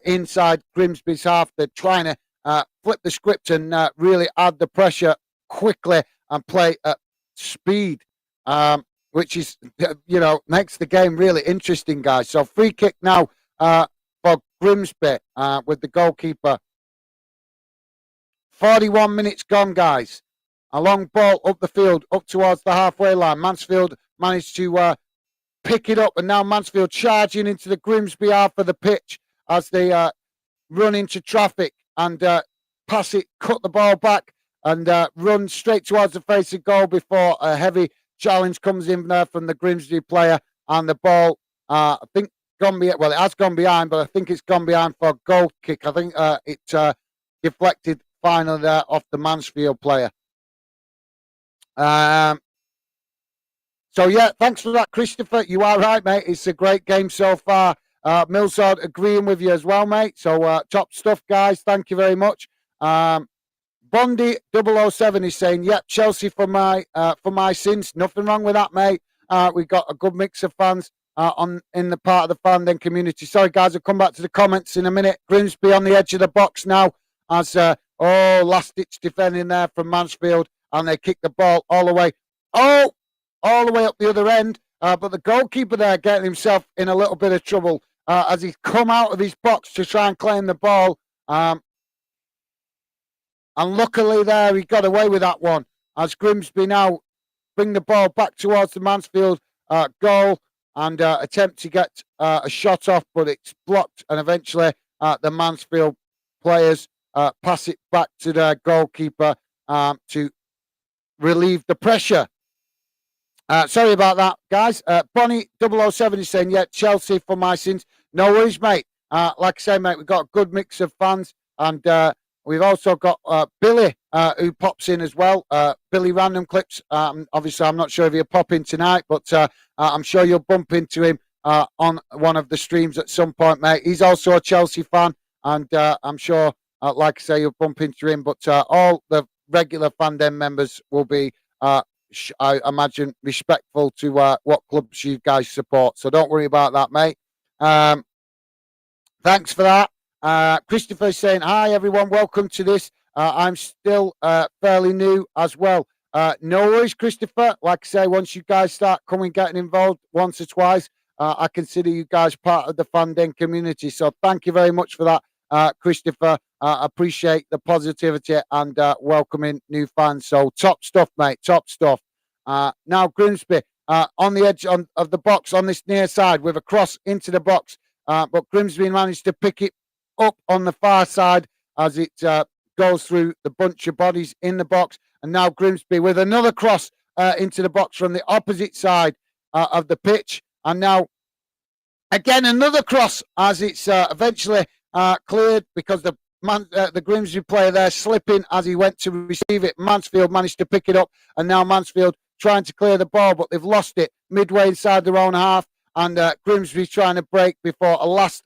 inside Grimsby's half, they're trying to flip the script and really add the pressure quickly and play at speed. Which is, makes the game really interesting, guys. So free kick now for Grimsby with the goalkeeper. 41 minutes gone, guys. A long ball up the field, up towards the halfway line. Mansfield managed to pick it up, and now Mansfield charging into the Grimsby half of the pitch as they run into traffic and pass it, cut the ball back, and run straight towards the face of goal before a heavy challenge comes in there from the Grimsby player, and the ball, I think, it has gone behind, but I think it's gone behind for a goal kick. I think it deflected finally there off the Mansfield player. So, yeah, thanks for that, Christopher. You are right, mate. It's a great game so far. Millsard agreeing with you as well, mate. So, top stuff, guys. Thank you very much. Bondi 007 is saying, yep, Chelsea for my sins. Nothing wrong with that, mate. We've got a good mix of fans in the part of the fan then community. Sorry, guys, I'll come back to the comments in a minute. Grimsby on the edge of the box now as, last-ditch defending there from Mansfield, and they kick the ball all the way up the other end. But the goalkeeper there getting himself in a little bit of trouble as he's come out of his box to try and claim the ball. And luckily there, he got away with that one as Grimsby now bring the ball back towards the Mansfield goal and attempt to get a shot off, but it's blocked. And eventually the Mansfield players pass it back to their goalkeeper to relieve the pressure. Sorry about that, guys. Bonnie 007 is saying, yeah, Chelsea for my sins. No worries, mate. Like I say, mate, we've got a good mix of fans, and we've also got Billy who pops in as well. Billy Random Clips. Obviously, I'm not sure if he'll pop in tonight, but I'm sure you'll bump into him on one of the streams at some point, mate. He's also a Chelsea fan, and I'm sure, like I say, you'll bump into him. But all the regular fan den members will be, I imagine, respectful to what clubs you guys support. So don't worry about that, mate. Thanks for that. Christopher saying, hi, everyone. Welcome to this. I'm still fairly new as well. No worries, Christopher. Like I say, once you guys start getting involved once or twice, I consider you guys part of the fan den community. So thank you very much for that, Christopher. Appreciate the positivity and welcoming new fans. So top stuff, mate. Top stuff. Now Grimsby on the edge of the box on this near side with a cross into the box. But Grimsby managed to pick it up on the far side as it goes through the bunch of bodies in the box. And now Grimsby with another cross into the box from the opposite side of the pitch. And now, again, another cross as it's eventually cleared because the Grimsby player there slipping as he went to receive it. Mansfield managed to pick it up. And now Mansfield trying to clear the ball, but they've lost it midway inside their own half. And Grimsby trying to break before a last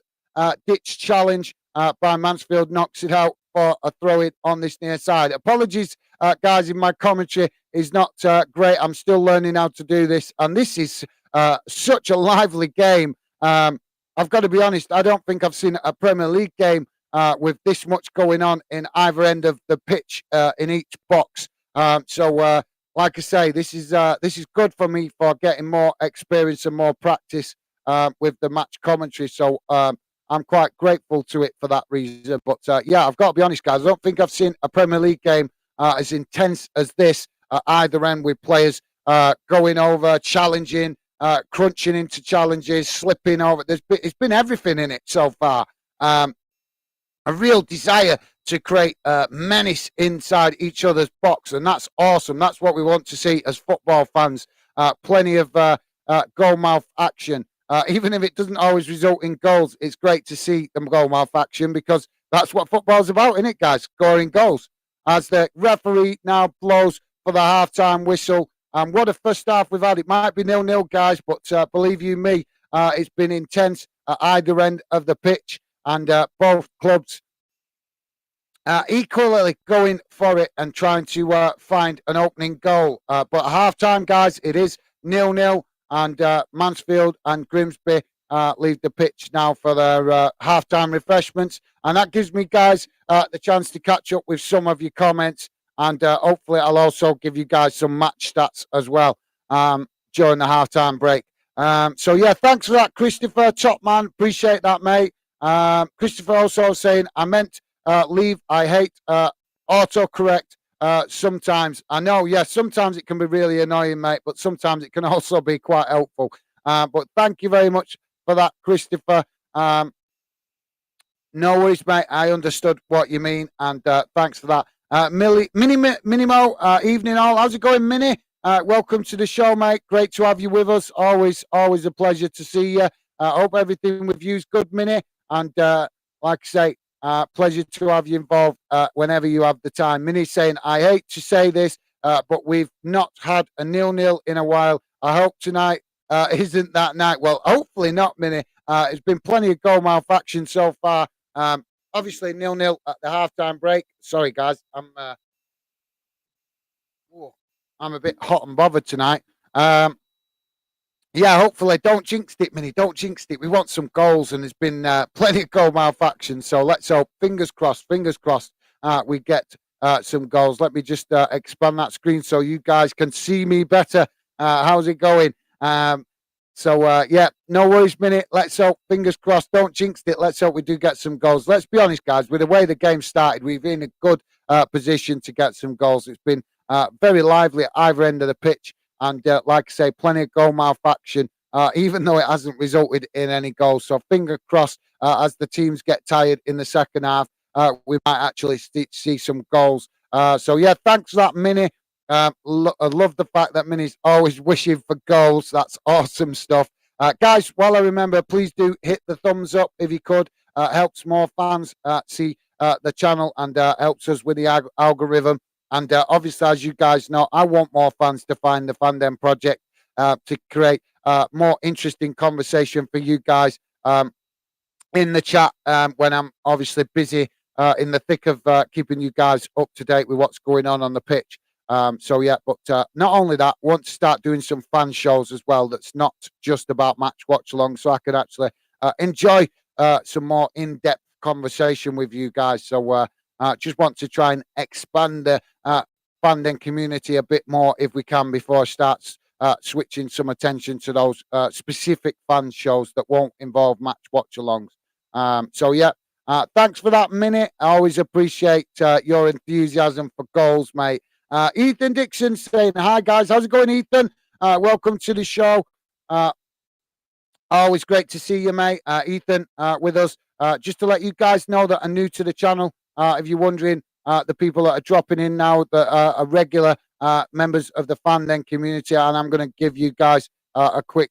ditch challenge by Mansfield knocks it out for a throw-in on this near side. Apologies guys, in my commentary is not great. I'm still learning how to do this, and this is such a lively game. I've got to be honest, I don't think I've seen a Premier League game with this much going on in either end of the pitch in each box. Like I say, this is good for me for getting more experience and more practice with the match commentary. So I'm quite grateful to it for that reason. But yeah, I've got to be honest, guys. I don't think I've seen a Premier League game as intense as this at either end, with players going over, challenging, crunching into challenges, slipping over. It's been everything in it so far. A real desire to create menace inside each other's box, and that's awesome. That's what we want to see as football fans. Plenty of goal mouth action. Even if it doesn't always result in goals, it's great to see them goal mouth action, because that's what football's about, isn't it, guys? Scoring goals. As the referee now blows for the half-time whistle. What a first half we've had. It might be 0-0, guys, but believe you me, it's been intense at either end of the pitch, and both clubs equally going for it and trying to find an opening goal. But at half-time, guys, it is 0-0, and Mansfield and Grimsby leave the pitch now for their half-time refreshments. And that gives me, guys, the chance to catch up with some of your comments, and hopefully I'll also give you guys some match stats as well during the half-time break. So, yeah, thanks for that, Christopher. Top man. Appreciate that, mate. Christopher also saying, I meant leave. I hate autocorrect sometimes. I know, yeah, sometimes it can be really annoying, mate, but sometimes it can also be quite helpful. But thank you very much for that, Christopher. No worries, mate. I understood what you mean, and thanks for that. Minimo, evening all. How's it going, Mini? Welcome to the show, mate. Great to have you with us. Always a pleasure to see you. Hope everything with you is good, Mini. And like I say, pleasure to have you involved whenever you have the time. Mini saying, I hate to say this, but we've not had a 0-0 in a while. I hope tonight isn't that night. Well, hopefully not, Mini. It's been plenty of goal mouth action so far. Obviously 0-0 at the halftime break. Sorry, guys, I'm a bit hot and bothered tonight. Yeah, hopefully, don't jinx it, Mini. Don't jinx it. We want some goals, and there's been plenty of goal mouth action. So let's hope. Fingers crossed. We get some goals. Let me just expand that screen so you guys can see me better. How's it going? Yeah, no worries, Mini. Let's hope. Fingers crossed. Don't jinx it. Let's hope we do get some goals. Let's be honest, guys. With the way the game started, we've been in a good position to get some goals. It's been very lively at either end of the pitch. And like I say, plenty of goal mouth action, even though it hasn't resulted in any goals. So finger crossed, as the teams get tired in the second half, we might actually see some goals. So yeah, thanks for that, Mini. I love the fact that Mini's always wishing for goals. That's awesome stuff. Guys, while I remember, please do hit the thumbs up if you could. Helps more fans see the channel, and helps us with the algorithm. And obviously, as you guys know, I want more fans to find the Fandom Project to create more interesting conversation for you guys in the chat when I'm obviously busy in the thick of keeping you guys up to date with what's going on the pitch. So, yeah, but not only that, I want to start doing some fan shows as well that's not just about match watch along, so I can actually enjoy some more in-depth conversation with you guys. So, just want to try and expand the fandom community a bit more if we can before I start switching some attention to those specific fan shows that won't involve match watch alongs. So yeah, thanks for that, Mini. I always appreciate your enthusiasm for goals, mate. Ethan Dixon saying, hi guys, how's it going, Ethan? Welcome to the show. Always great to see you, mate. Ethan with us. Just to let you guys know that are new to the channel, if you're wondering, the people that are dropping in now that are regular members of the Fandom community, and I'm going to give you guys a quick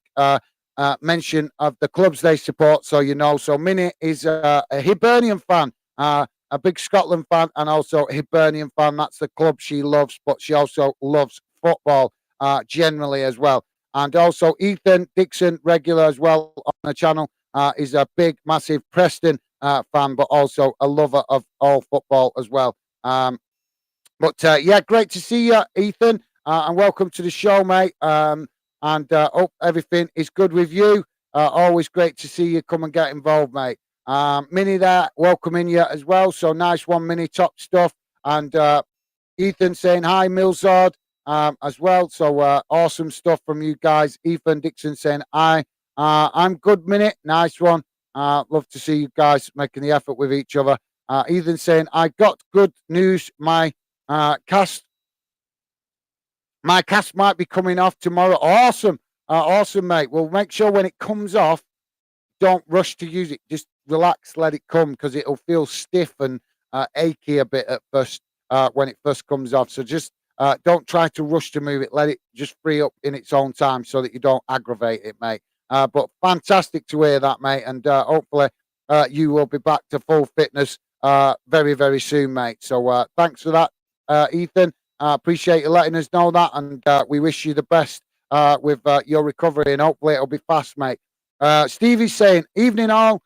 mention of the clubs they support, so you know. So Minnie is a Hibernian fan, a big Scotland fan, and also a Hibernian fan. That's the club she loves, but she also loves football generally as well. And also Ethan Dixon, regular as well on the channel, is a big, massive Preston fan, but also a lover of all football as well. But yeah, great to see you, Ethan, and welcome to the show, mate. And hope everything is good with you. Always great to see you come and get involved, mate. Minnie there, welcoming you as well. So nice one, Minnie, top stuff. And Ethan saying hi, Millsard, as well. So awesome stuff from you guys. Ethan Dixon saying hi. I'm good, Minute. Nice one. Love to see you guys making the effort with each other. Ethan saying, I got good news. Uh, cast, my cast might be coming off tomorrow. Awesome. Awesome, mate. Well, make sure when it comes off, don't rush to use it. Just relax, let it come because it'll feel stiff and achy a bit at first when it first comes off. So just don't try to rush to move it. Let it just free up in its own time so that you don't aggravate it, mate. But fantastic to hear that, mate. And hopefully you will be back to full fitness very, very soon, mate. So thanks for that, Ethan. Appreciate you letting us know that. And we wish you the best with your recovery. And hopefully it'll be fast, mate. Stevie's saying, evening all.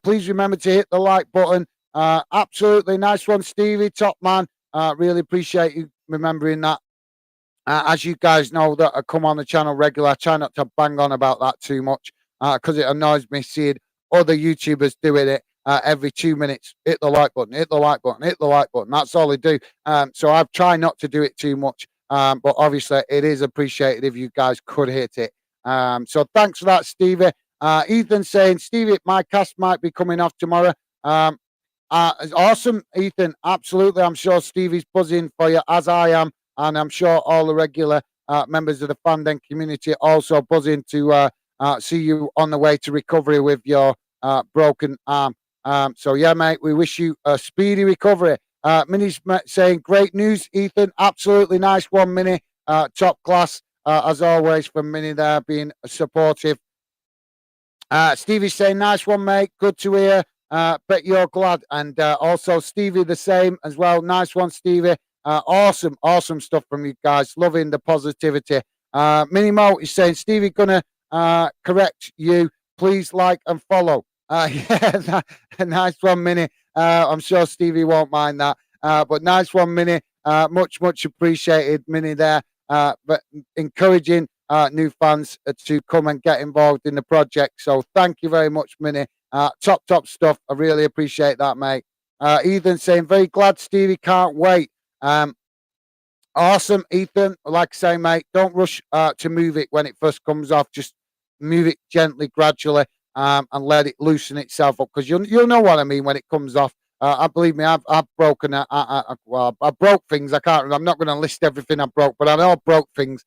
Please remember to hit the like button. Absolutely. Nice one, Stevie. Top man. Really appreciate you remembering that. As you guys know that I come on the channel regular, I try not to bang on about that too much because it annoys me seeing other YouTubers doing it every 2 minutes. Hit the like button, hit the like button, hit the like button. That's all they do. So I try not to do it too much. But obviously, it is appreciated if you guys could hit it. So thanks for that, Stevie. Ethan saying, Stevie, my cast might be coming off tomorrow. It's awesome, Ethan. Absolutely. I'm sure Stevie's buzzing for you, as I am. And I'm sure all the regular members of the fandom community are also buzzing to see you on the way to recovery with your broken arm. So, yeah, mate, we wish you a speedy recovery. Minnie's saying, great news, Ethan. Absolutely nice one, Minnie. Top class, as always, from Minnie there, being supportive. Stevie's saying, nice one, mate. Good to hear. Bet you're glad. And also, Stevie, the same as well. Nice one, Stevie. Awesome stuff from you guys. Loving the positivity. Minnie Mo is saying, Stevie, gonna correct you. Please like and follow. Yeah, nice one, Minnie. I'm sure Stevie won't mind that. But nice one, Minnie. Much appreciated, Minnie, there. But encouraging new fans to come and get involved in the project. So thank you very much, Minnie. Top stuff. I really appreciate that, mate. Ethan saying, very glad, Stevie, can't wait. Awesome, Ethan. Like I say, mate, don't rush to move it when it first comes off. Just move it gently, gradually, and let it loosen itself up because you'll know what I mean when it comes off. I believe me, I've broken. Well, I broke things. I can't. I'm not going to list everything I broke, but I know I broke things.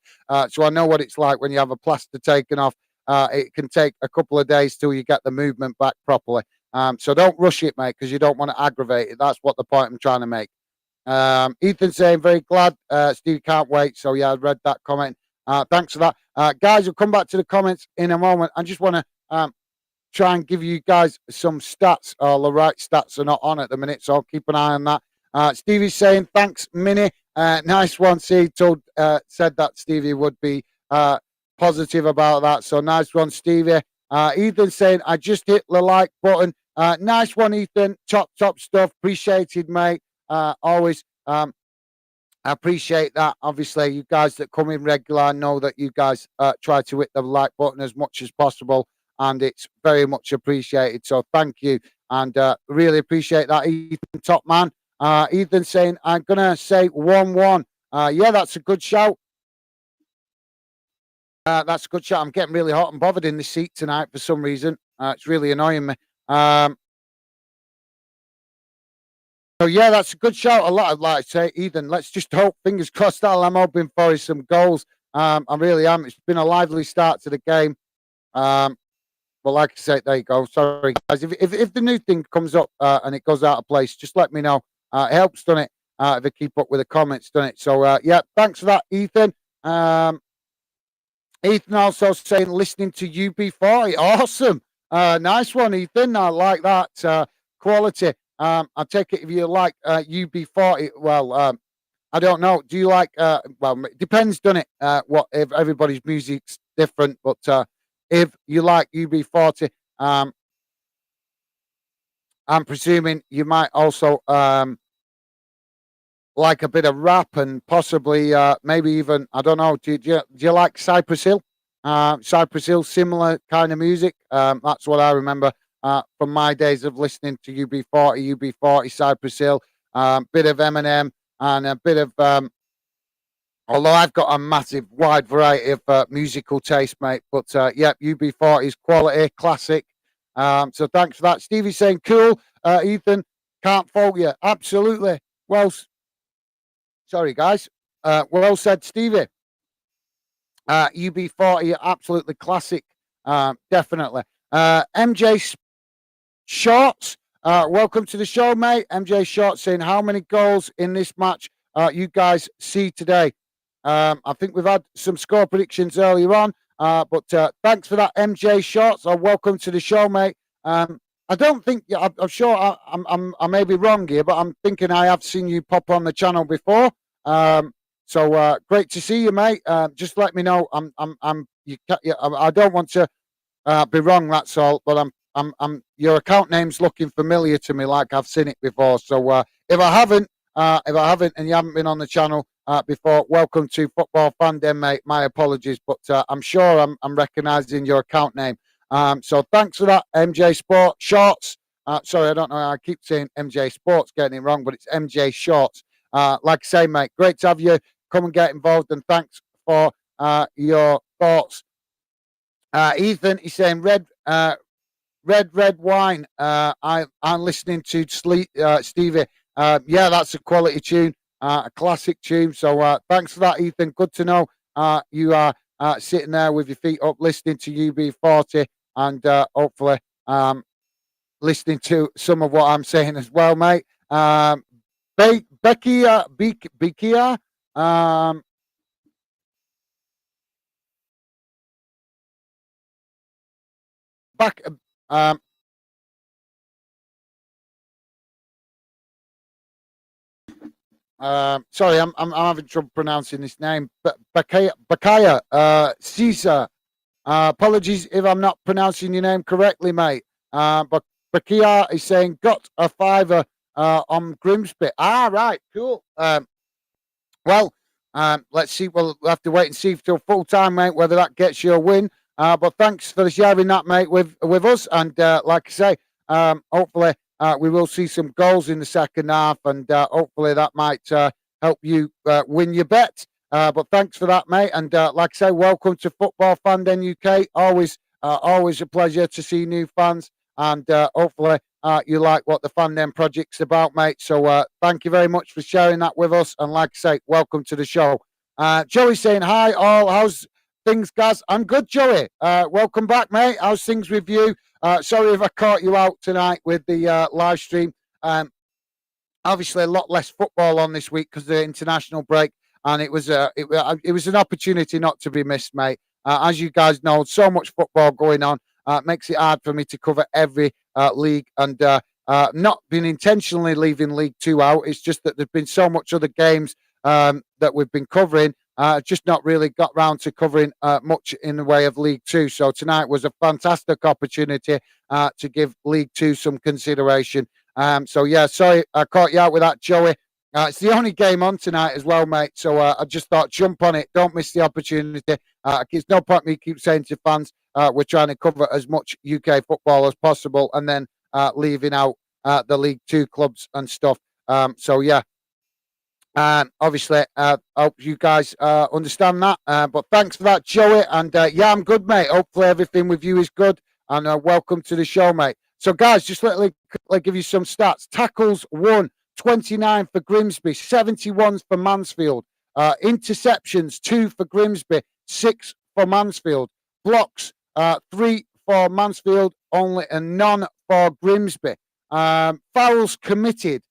So I know what it's like when you have a plaster taken off. It can take a couple of days till you get the movement back properly. So don't rush it, mate, because you don't want to aggravate it. That's what the point I'm trying to make. Ethan saying, very glad. Steve can't wait. So, yeah, I read that comment. Thanks for that. Guys, we'll come back to the comments in a moment. I just want to try and give you guys some stats. All the right stats are not on at the minute, so I'll keep an eye on that. Stevie's saying, thanks, Minnie. Nice one. See, said that Stevie would be positive about that. So, nice one, Stevie. Ethan saying, I just hit the like button. Nice one, Ethan. Top stuff. Appreciated, mate. Always I appreciate that. Obviously, you guys that come in regular know that you guys try to hit the like button as much as possible, and it's very much appreciated. So thank you, and really appreciate that, Ethan, top man. Ethan saying, I'm gonna say 1-1. Yeah, that's a good shout. That's a good shout. I'm getting really hot and bothered in the seat tonight for some reason. It's really annoying me. So yeah, that's a good shout. A lot, I'd like to say, Ethan. Let's just hope, fingers crossed, that I'm hoping for is some goals. I really am. It's been a lively start to the game. But like I say, there you go. Sorry, guys. If the new thing comes up and it goes out of place, just let me know. It helps, doesn't it? If I keep up with the comments, doesn't it? So yeah, thanks for that, Ethan. Ethan also saying, listening to UB40. Awesome. Nice one, Ethan. I like that quality. I take it if you like UB40. Well, I don't know. Do you like? Well, it depends, doesn't it? What if everybody's music's different? But if you like UB40, I'm presuming you might also like a bit of rap and possibly maybe even, I don't know. Do you like Cypress Hill? Cypress Hill, similar kind of music. That's what I remember from my days of listening to UB40, Cypress Hill, bit of Eminem, and a bit of. Although I've got a massive, wide variety of musical taste, mate. But yeah, UB40 is quality, classic. So thanks for that. Stevie's saying, cool. Ethan, can't fault you. Absolutely. Well, sorry, guys. Well said, Stevie. UB40, absolutely classic. Definitely. MJ Shorts, welcome to the show, mate. MJ Shorts saying, how many goals in this match you guys see today? I think we've had some score predictions earlier on, but thanks for that, MJ Shorts. Welcome to the show, mate. I don't think I'm sure I may be wrong here, but I'm thinking I have seen you pop on the channel before. So great to see you, mate. Just let me know. I don't want to be wrong. That's all. But your account name's looking familiar to me, like I've seen it before. So if I haven't, and you haven't been on the channel before, welcome to Football Fan Den, mate. My apologies, but I'm sure I'm recognising your account name. So thanks for that, MJ Sport Shorts. Sorry, I don't know. I keep saying MJ Sports, getting it wrong, but it's MJ Shorts. Like I say, mate, great to have you come and get involved, and thanks for your thoughts. Ethan is saying red wine. I'm listening to Stevie. Yeah, that's a quality tune, a classic tune. So thanks for that, Ethan. Good to know you are sitting there with your feet up, listening to UB40, and hopefully listening to some of what I'm saying as well, mate. Bekia. Back. Sorry, I'm having trouble pronouncing this name. Bakaya Caesar. Apologies if I'm not pronouncing your name correctly, mate. But Bakia is saying got a fiver on Grimsby. Right, cool. Well, let's see. We'll have to wait and see till full time, mate, whether that gets you a win. But thanks for sharing that, mate, with us. And like I say, hopefully we will see some goals in the second half, and hopefully that might help you win your bet. But thanks for that, mate. And like I say, welcome to Football Fan Den UK. Always a pleasure to see new fans, and hopefully you like what the Fan Den project's about, mate. So thank you very much for sharing that with us. And like I say, welcome to the show. Joey saying, hi all, how's things, guys? I'm good, Joey. Welcome back, mate. How's things with you? Sorry if I caught you out tonight with the live stream. Obviously, a lot less football on this week because of the international break, and it was an opportunity not to be missed, mate. As you guys know, so much football going on. Makes it hard for me to cover every league, and not been intentionally leaving League Two out. It's just that there's been so much other games that we've been covering. Just not really got round to covering much in the way of League Two. So tonight was a fantastic opportunity to give League Two some consideration. So yeah, sorry I caught you out with that, Joey. It's the only game on tonight as well, mate. So I just thought, jump on it. Don't miss the opportunity. It's no point me keep saying to fans, we're trying to cover as much UK football as possible, and then leaving out the League Two clubs and stuff. So yeah, obviously, I hope you guys understand that. But thanks for that, Joey. And yeah, I'm good, mate. Hopefully everything with you is good. And welcome to the show, mate. So guys, just let me give you some stats. Tackles 1, 29 for Grimsby, 71 for Mansfield. Interceptions 2 for Grimsby, 6 for Mansfield. Blocks 3 for Mansfield only, and none for Grimsby. Fouls committed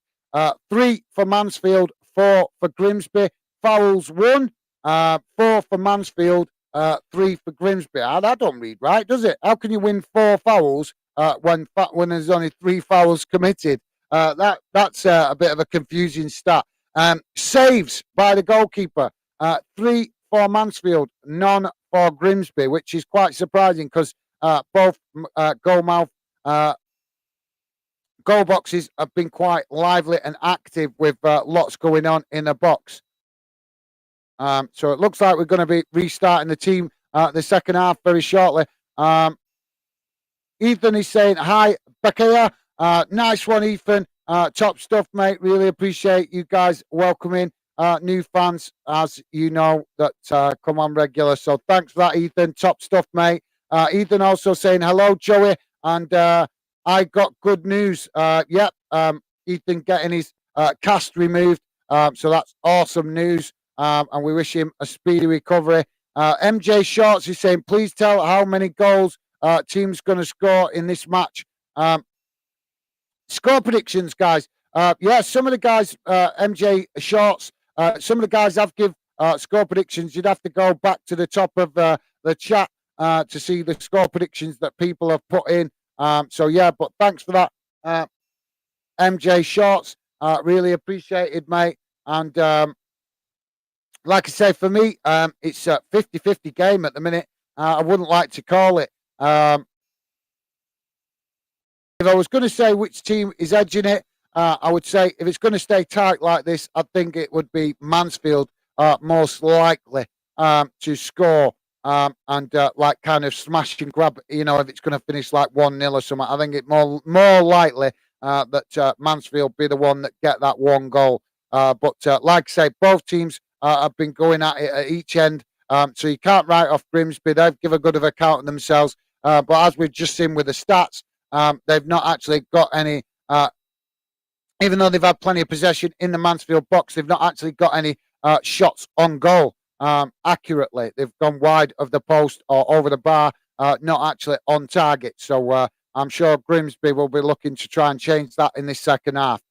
3 for Mansfield, 4 for Grimsby. Fouls 1, 4 for Mansfield, 3 for Grimsby. That don't read right, does it? How can you win 4 fouls when there's only 3 fouls committed? That's a bit of a confusing stat. Saves by the goalkeeper, 3 for Mansfield, none for Grimsby, which is quite surprising because both goal boxes have been quite lively and active with lots going on in the box. So it looks like we're going to be restarting the team the second half very shortly. Ethan is saying, hi, Bakaya. Nice one, Ethan. Top stuff, mate. Really appreciate you guys welcoming new fans, as you know, that come on regular. So thanks for that, Ethan. Top stuff, mate. Ethan also saying, hello, Joey. And I got good news. Yep, Ethan getting his cast removed. So that's awesome news. And we wish him a speedy recovery. MJ Shorts is saying, please tell how many goals team's going to score in this match. Score predictions, guys. Yeah, some of the guys, MJ Shorts, some of the guys have give score predictions. You'd have to go back to the top of the chat to see the score predictions that people have put in. So, yeah, but thanks for that, MJ Shorts. Really appreciated, mate. And like I say, for me, it's a 50-50 game at the minute. I wouldn't like to call it. If I was going to say which team is edging it, I would say if it's going to stay tight like this, I think it would be Mansfield most likely to score and like kind of smash and grab, you know, if it's going to finish like 1-0 or something. I think it's more likely that Mansfield be the one that get that one goal. But like I say, both teams have been going at it at each end. So you can't write off Grimsby. They've given a good of account of themselves. But as we've just seen with the stats, they've not actually got any, even though they've had plenty of possession in the Mansfield box, they've not actually got any shots on goal accurately. They've gone wide of the post or over the bar, not actually on target. So I'm sure Grimsby will be looking to try and change that in this second half.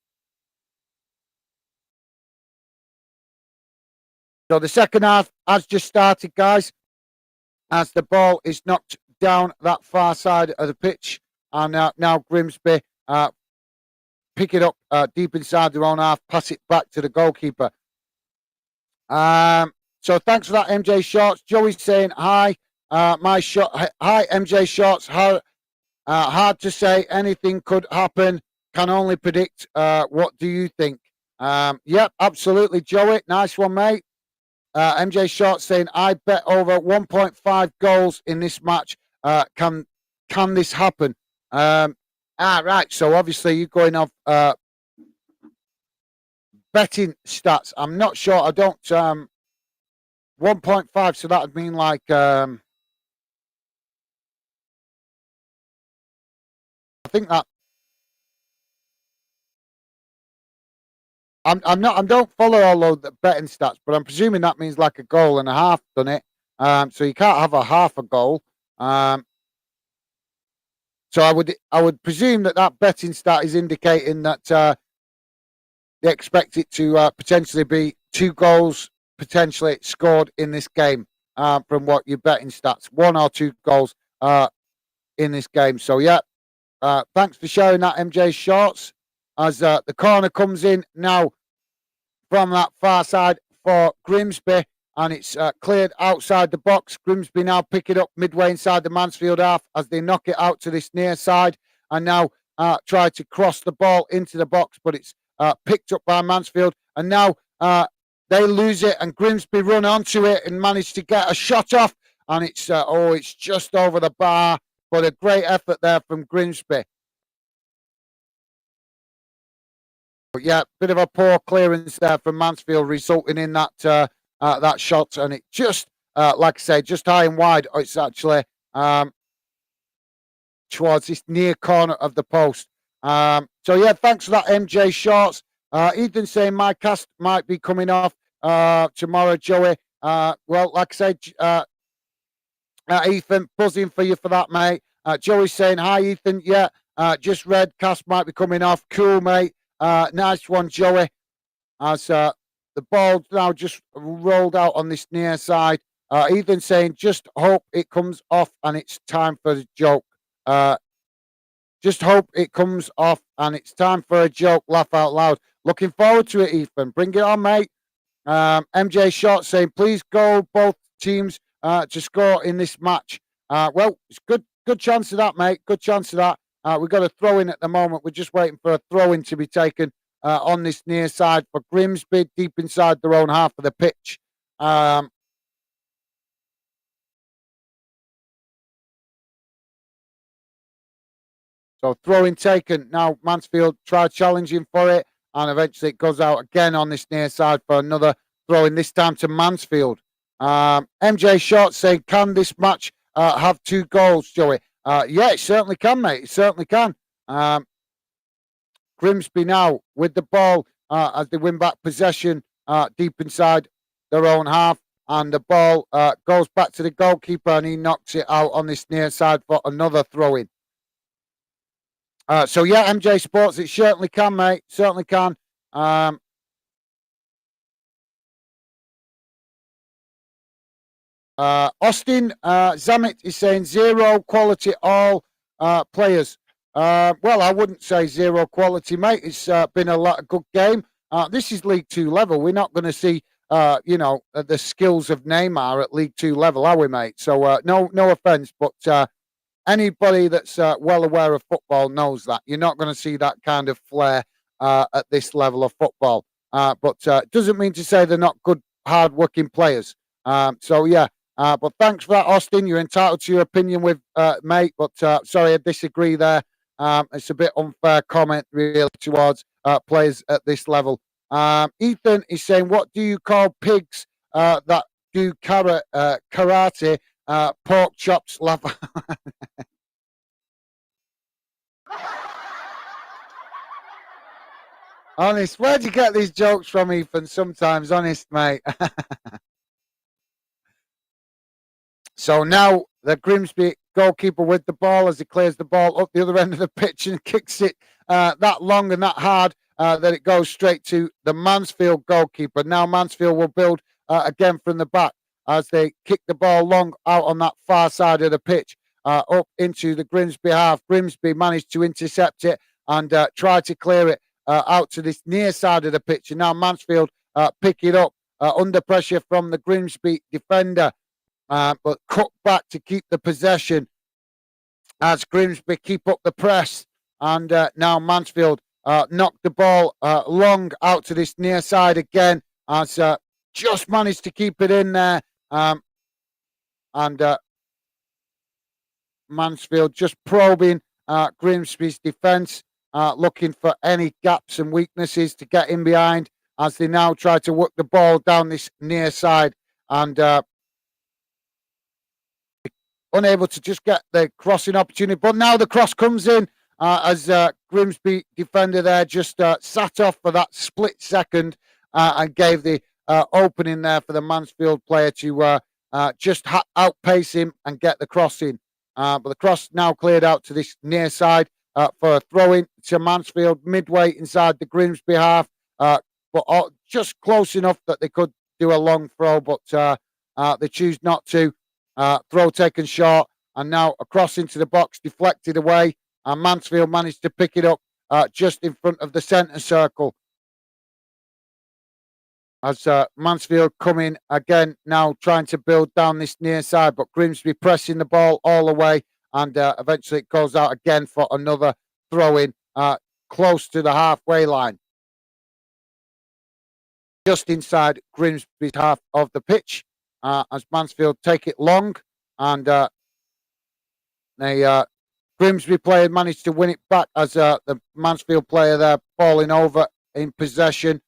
So the second half has just started, guys, as the ball is knocked down that far side of the pitch. And now Grimsby pick it up deep inside their own half, pass it back to the goalkeeper. So thanks for that, MJ Shorts. Joey's saying, hi, my shot. Hi, MJ Shorts. Hard to say. Anything could happen. Can only predict. What do you think? Yep, absolutely, Joey. Nice one, mate. MJ Short saying, I bet over 1.5 goals in this match. Can this happen? Right. So obviously you're going off betting stats. I'm not sure. I don't. 1.5. So that would mean like. I think that. I'm not. I don't follow all of the betting stats, but I'm presuming that means like a goal and a half, doesn't it? So you can't have a half a goal. So I would presume that betting stat is indicating that they expect it to potentially be 2 goals potentially scored in this game from what your betting stats, 1 or 2 goals in this game. So yeah, thanks for sharing that, MJ Shorts. As the corner comes in now from that far side for Grimsby, and it's cleared outside the box. Grimsby now pick it up midway inside the Mansfield half as they knock it out to this near side, and now try to cross the ball into the box, but it's picked up by Mansfield, and now they lose it, and Grimsby run onto it and manage to get a shot off, and it's just over the bar, but a great effort there from Grimsby. But yeah, bit of a poor clearance there from Mansfield, resulting in that that shot, and it just, like I say, just high and wide. It's actually towards this near corner of the post. So yeah, thanks for that, MJ Shorts. Ethan saying my cast might be coming off tomorrow, Joey. Well, like I said, Ethan, buzzing for you for that, mate. Joey's saying, hi, Ethan. Yeah, just read, cast might be coming off. Cool, mate. Nice one, Joey. As the ball now just rolled out on this near side. Ethan saying, just hope it comes off and it's time for the joke. Just hope it comes off and it's time for a joke. Laugh out loud. Looking forward to it, Ethan. Bring it on, mate. MJ Short saying, please go both teams to score in this match. Well, it's good chance of that, mate. Good chance of that. We've got a throw in at the moment. We're just waiting for a throw in to be taken on this near side for Grimsby, deep inside their own half of the pitch. So throwing taken. Now Mansfield try challenging for it, and eventually it goes out again on this near side for another throw in, this time to Mansfield. MJ Short saying, can this match have 2 goals, Joey? Yeah, it certainly can, mate. It certainly can. Grimsby now with the ball as they win back possession deep inside their own half. And the ball goes back to the goalkeeper, and he knocks it out on this near side for another throw in. So yeah, MJ Sports, it certainly can, mate. Certainly can. Austin Zamet is saying 0 quality all players. Well, I wouldn't say 0 quality, mate. It's been a good game. This is League 2 level. We're not going to see, the skills of Neymar at League 2 level, are we, mate? So no offense, but anybody that's well aware of football knows that you're not going to see that kind of flair at this level of football. But doesn't mean to say they're not good, hard-working players. So yeah, but thanks for that, Austin. You're entitled to your opinion with mate, but sorry, I disagree there. It's a bit unfair comment really towards players at this level. Ethan is saying, what do you call pigs that do karate? Pork chops, laugh. Honest, where'd you get these jokes from, Ethan? Sometimes, honest, mate. So now the Grimsby goalkeeper with the ball as he clears the ball up the other end of the pitch and kicks it that long and that hard that it goes straight to the Mansfield goalkeeper. Now Mansfield will build again from the back as they kick the ball long out on that far side of the pitch up into the Grimsby half. Grimsby managed to intercept it and try to clear it out to this near side of the pitch. And now Mansfield pick it up under pressure from the Grimsby defender. But cut back to keep the possession as Grimsby keep up the press. And now Mansfield knocked the ball long out to this near side again as just managed to keep it in there. And Mansfield just probing Grimsby's defence, looking for any gaps and weaknesses to get in behind as they now try to work the ball down this near side. And unable to just get the crossing opportunity. But now the cross comes in as Grimsby defender there just sat off for that split second and gave the opening there for the Mansfield player to just outpace him and get the cross in. But the cross now cleared out to this near side for a throw-in to Mansfield midway inside the Grimsby half. But just close enough that they could do a long throw, but they choose not to. Throw taken short, and now a cross into the box, deflected away, and Mansfield managed to pick it up just in front of the centre circle. As Mansfield come in again, now trying to build down this near side, but Grimsby pressing the ball all the way, and eventually it goes out again for another throw-in close to the halfway line. Just inside Grimsby's half of the pitch. As Mansfield take it long, and Grimsby player managed to win it back as the Mansfield player there falling over in possession.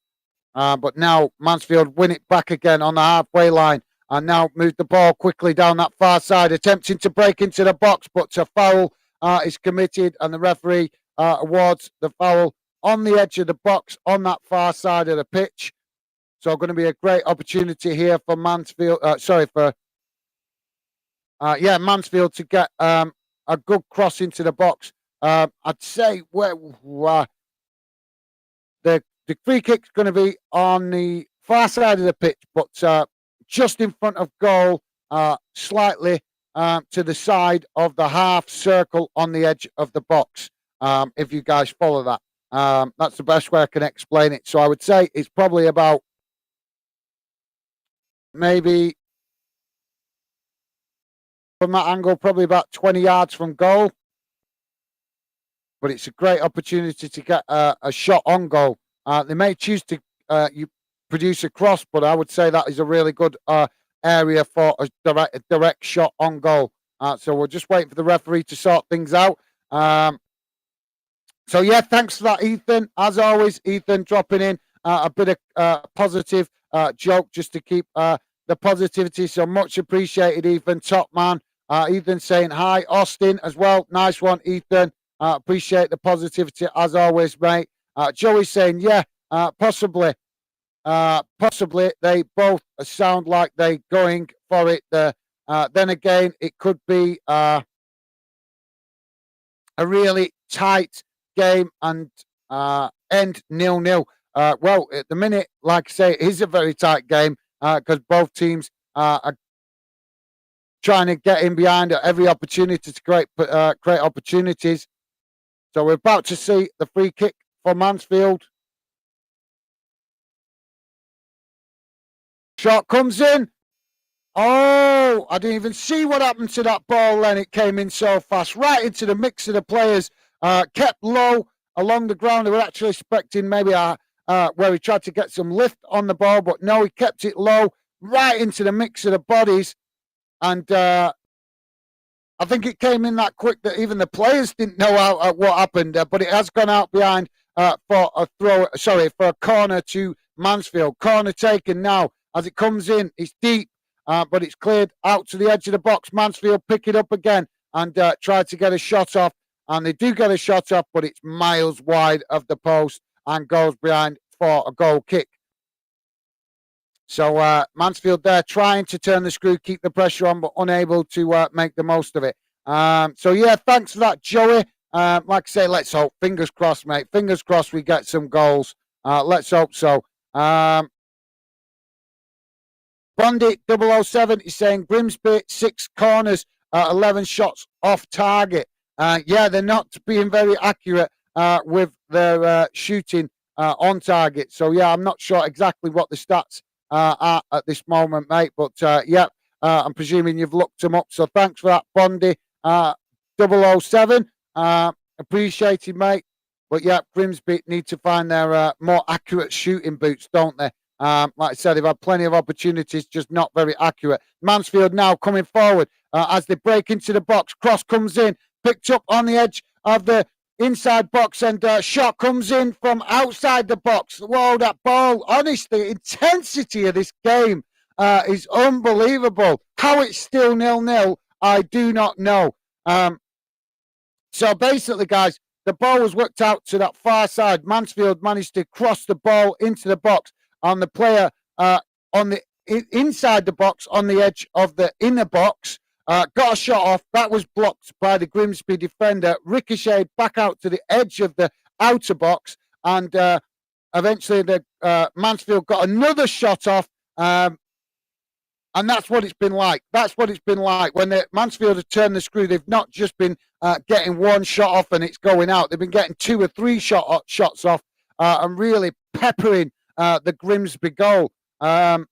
But now Mansfield win it back again on the halfway line and now move the ball quickly down that far side, attempting to break into the box, but a foul is committed and the referee awards the foul on the edge of the box on that far side of the pitch. So going to be a great opportunity here for Mansfield. Mansfield to get a good cross into the box. I'd say the free kick's going to be on the far side of the pitch, but just in front of goal, slightly to the side of the half circle on the edge of the box. If you guys follow that, that's the best way I can explain it. So I would say it's probably about maybe from that angle, probably about 20 yards from goal. but it's a great opportunity to get a shot on goal. They may choose to you produce a cross, but I would say that is a really good area for a direct shot on goal. So we're just waiting for the referee to sort things out. So yeah, thanks for that, Ethan. As always, Ethan dropping in a bit of positive joke just to keep the positivity. So much appreciated, Ethan. Top man. Ethan saying hi. Austin as well. Nice one, Ethan. Appreciate the positivity as always, mate. Joey saying, yeah, possibly. Possibly they both sound like they're going for it. Then again, it could be a really tight game and end 0-0. Well, at the minute, like I say, it is a very tight game because both teams are trying to get in behind at every opportunity to create opportunities. So we're about to see the free kick for Mansfield. Shot comes in. Oh, I didn't even see what happened to that ball then. It came in so fast, right into the mix of the players. Kept low along the ground. They were actually expecting maybe where he tried to get some lift on the ball, but no, he kept it low, right into the mix of the bodies. And I think it came in that quick that even the players didn't know what happened. But it has gone out behind for a corner to Mansfield. Corner taken now as it comes in. It's deep, but it's cleared out to the edge of the box. Mansfield pick it up again and try to get a shot off. And they do get a shot off, but it's miles wide of the post and goes behind for a goal kick. So Mansfield there trying to turn the screw, keep the pressure on, but unable to make the most of it. So yeah, thanks for that, Joey. Like I say, let's hope. Fingers crossed, mate. Fingers crossed we get some goals. Let's hope so. Bondi 007 is saying Grimsby 6 corners, 11 shots off target. Yeah, they're not being very accurate with their shooting on target. So yeah, I'm not sure exactly what the stats are at this moment, mate. But yeah, I'm presuming you've looked them up. So thanks for that, Bondi 007. Appreciated, mate. But yeah, Grimsby need to find their more accurate shooting boots, don't they? Like I said, they've had plenty of opportunities, just not very accurate. Mansfield now coming forward as they break into the box. Cross comes in, picked up on the edge of the inside box, and shot comes in from outside the box. Whoa, that ball. Honestly, the intensity of this game is unbelievable. How it's still 0-0, I do not know. So basically, guys, the ball was worked out to that far side. Mansfield managed to cross the ball into the box on the player on the inside the box, on the edge of the inner box. Got a shot off. That was blocked by the Grimsby defender. Ricocheted back out to the edge of the outer box. And eventually the Mansfield got another shot off. And that's what it's been like. That's what it's been like. When the Mansfield have turned the screw, they've not just been getting one shot off and it's going out. They've been getting 2 or 3 shots off and really peppering the Grimsby goal. So,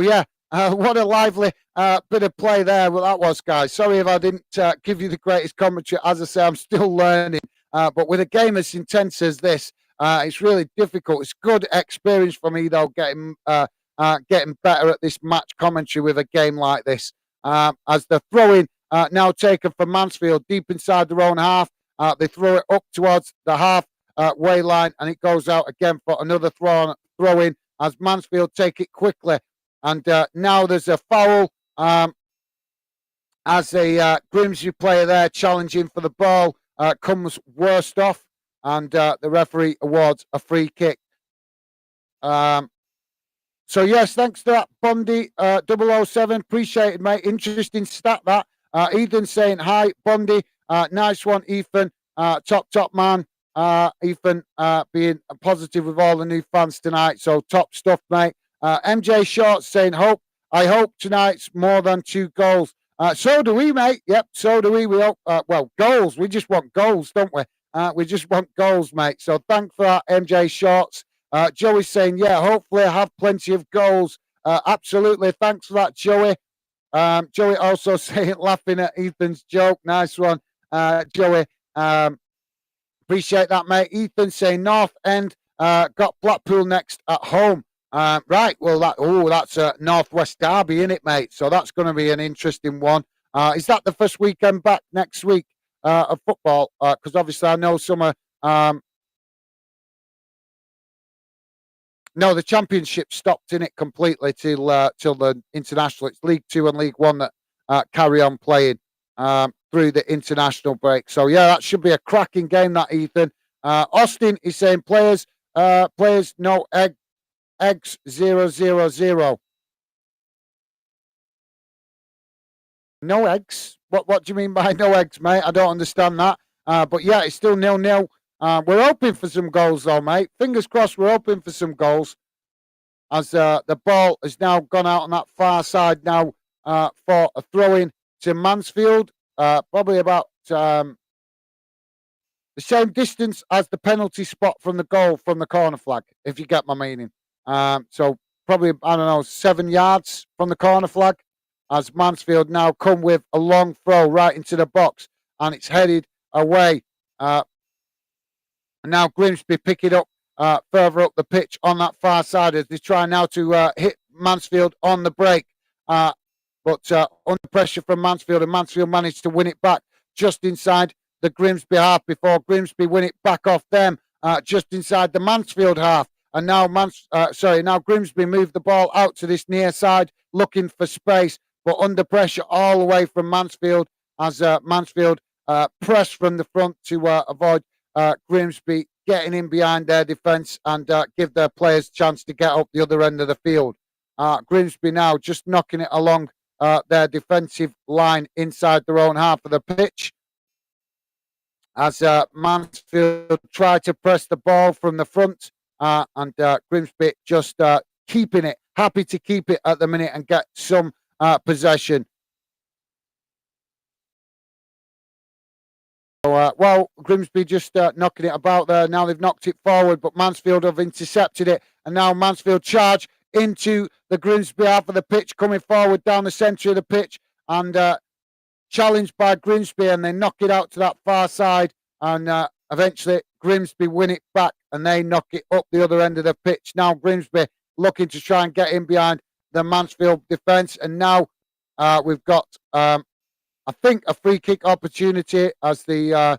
yeah, what a lively bit of play there. Well, that was, guys. Sorry if I didn't give you the greatest commentary. As I say, I'm still learning. But with a game as intense as this, it's really difficult. It's good experience for me, though, getting better at this match commentary with a game like this. As the throw-in now taken from Mansfield deep inside their own half. They throw it up towards the half-way line, and it goes out again for another throw-in as Mansfield take it quickly. And now there's a foul as a Grimsby player there challenging for the ball comes worst off, and the referee awards a free kick. So, yes, thanks to that, Bondi 007. Appreciate it, mate. Interesting stat, that. Ethan saying, hi, Bondi. Nice one, Ethan. Top man. Ethan being positive with all the new fans tonight. So, top stuff, mate. MJ Short saying, I hope tonight's more than 2 goals. So do we, mate. Yep, so do we. We hope, goals. We just want goals, don't we? We just want goals, mate. So, thanks for that, MJ Shorts. Joey's saying, yeah, hopefully I have plenty of goals. Absolutely. Thanks for that, Joey. Joey also saying, laughing at Ethan's joke. Nice one. Joey. Appreciate that, mate. Ethan saying North End got Blackpool next at home. Right, well, that's a Northwest derby, isn't it, mate? So that's going to be an interesting one. Is that the first weekend back next week of football? Because obviously I know some are. No, the Championship stopped in it completely till the international. It's League Two and League One that carry on playing through the international break. So yeah, that should be a cracking game. That Ethan. Austin is saying players no eggs 0-0-0. No eggs. What do you mean by no eggs, mate? I don't understand that. But yeah, it's still 0-0. We're hoping for some goals, though, mate. Fingers crossed. We're hoping for some goals. As the ball has now gone out on that far side now for a throw-in to Mansfield, probably about the same distance as the penalty spot from the goal from the corner flag, if you get my meaning. So probably, I don't know, 7 yards from the corner flag, as Mansfield now come with a long throw right into the box, and it's headed away. And now Grimsby pick it up further up the pitch on that far side as they try now to hit Mansfield on the break. But under pressure from Mansfield, and Mansfield managed to win it back just inside the Grimsby half before Grimsby win it back off them just inside the Mansfield half. And now now Grimsby moved the ball out to this near side looking for space, but under pressure all the way from Mansfield as Mansfield press from the front to avoid Grimsby getting in behind their defence and give their players a chance to get up the other end of the field. Grimsby now just knocking it along their defensive line inside their own half of the pitch as Mansfield try to press the ball from the front and Grimsby just keeping it, happy to keep it at the minute and get some possession. So, Grimsby just knocking it about there. Now they've knocked it forward, but Mansfield have intercepted it. And now Mansfield charge into the Grimsby half of the pitch, coming forward down the centre of the pitch and challenged by Grimsby, and they knock it out to that far side. And eventually Grimsby win it back and they knock it up the other end of the pitch. Now Grimsby looking to try and get in behind the Mansfield defence. And now we've got... I think a free kick opportunity as the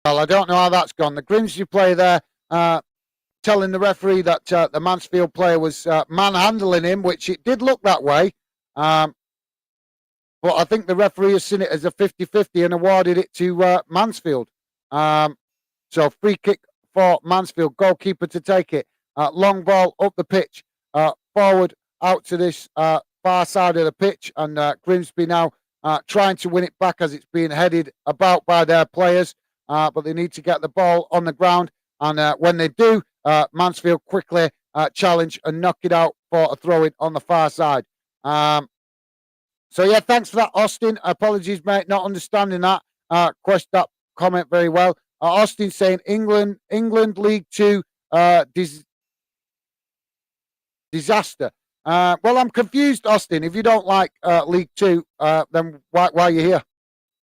well, I don't know how that's gone. The Grimsby player there telling the referee that the Mansfield player was manhandling him, which it did look that way. But I think the referee has seen it as a 50-50 and awarded it to Mansfield. So free kick for Mansfield, goalkeeper to take it. Long ball up the pitch. Forward out to this far side of the pitch, and Grimsby now trying to win it back as it's being headed about by their players, but they need to get the ball on the ground, and when they do, Mansfield quickly challenge and knock it out for a throw-in on the far side. So yeah, thanks for that, Austin. Apologies, mate, not understanding that that comment very well. Austin saying England League Two disaster. Well, I'm confused, Austin. If you don't like League Two, then why are you here?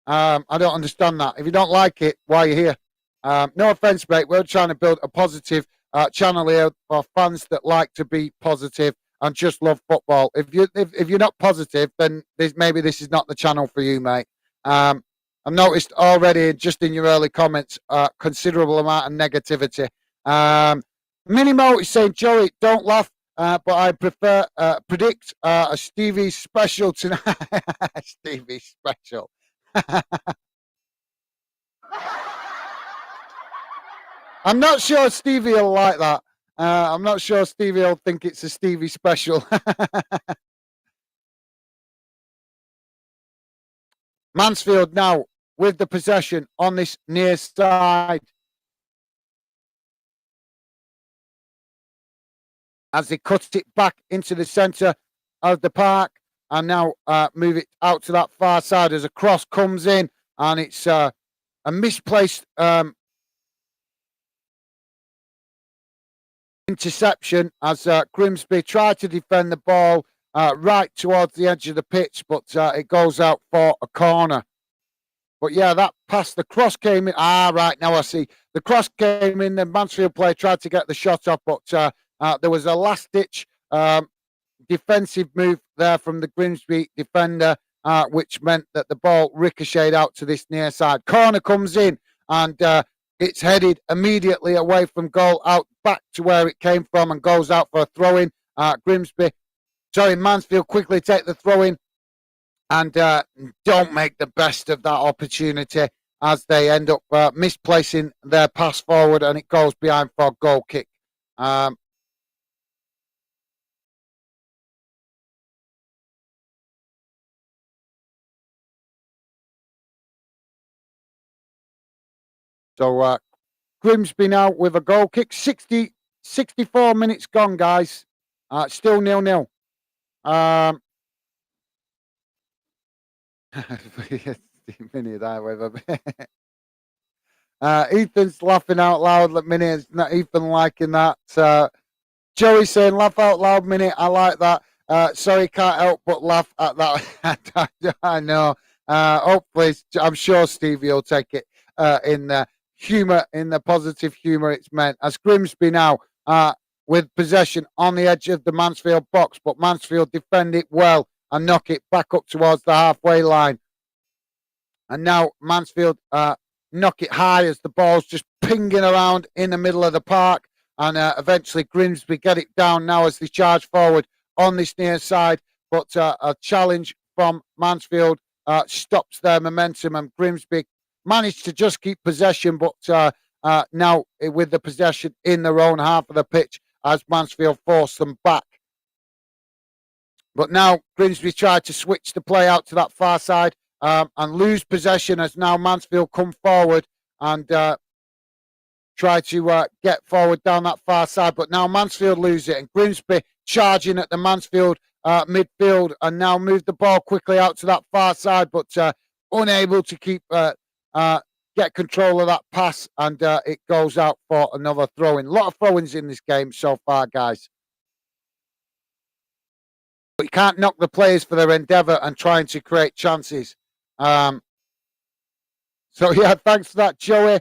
I don't understand that. If you don't like it, why are you here? No offense, mate. We're trying to build a positive channel here for fans that like to be positive and just love football. If you're not positive, then maybe this is not the channel for you, mate. I've noticed already, just in your early comments, considerable amount of negativity. Minimo is saying, Joey, don't laugh. But I predict a Stevie special tonight. Stevie special. I'm not sure Stevie will like that. I'm not sure Stevie will think it's a Stevie special. Mansfield now with the possession on this near side. As they cut it back into the centre of the park and now move it out to that far side as a cross comes in, and it's a misplaced interception as Grimsby tried to defend the ball right towards the edge of the pitch, but it goes out for a corner. But yeah, that pass, the cross came in. Right, now I see. The cross came in, the Mansfield player tried to get the shot off, but there was a last-ditch defensive move there from the Grimsby defender, which meant that the ball ricocheted out to this near side. Corner comes in, and it's headed immediately away from goal, out back to where it came from, and goes out for a throw-in. Mansfield quickly take the throw-in, and don't make the best of that opportunity as they end up misplacing their pass forward, and it goes behind for a goal kick. So Grimsby now with a goal kick. 64 minutes gone, guys. Still 0-0. Ethan's laughing out loud. Minnie is not even liking that. Joey saying, laugh out loud, Minnie. I like that. Sorry, can't help but laugh at that. I know. Hopefully, I'm sure Stevie will take it in the humour, in the positive humour it's meant. As Grimsby now with possession on the edge of the Mansfield box, but Mansfield defend it well and knock it back up towards the halfway line. And now Mansfield knock it high as the ball's just pinging around in the middle of the park. And eventually Grimsby get it down now as they charge forward on this near side. But a challenge from Mansfield stops their momentum, and Grimsby managed to just keep possession, but now with the possession in their own half of the pitch as Mansfield forced them back. But now Grimsby tried to switch the play out to that far side and lose possession as now Mansfield come forward and try to get forward down that far side. But now Mansfield lose it, and Grimsby charging at the Mansfield midfield and now move the ball quickly out to that far side, but unable to keep get control of that pass, and it goes out for another throw-in. A lot of throw-ins in this game so far, guys. But you can't knock the players for their endeavour and trying to create chances. So, yeah, thanks for that, Joey.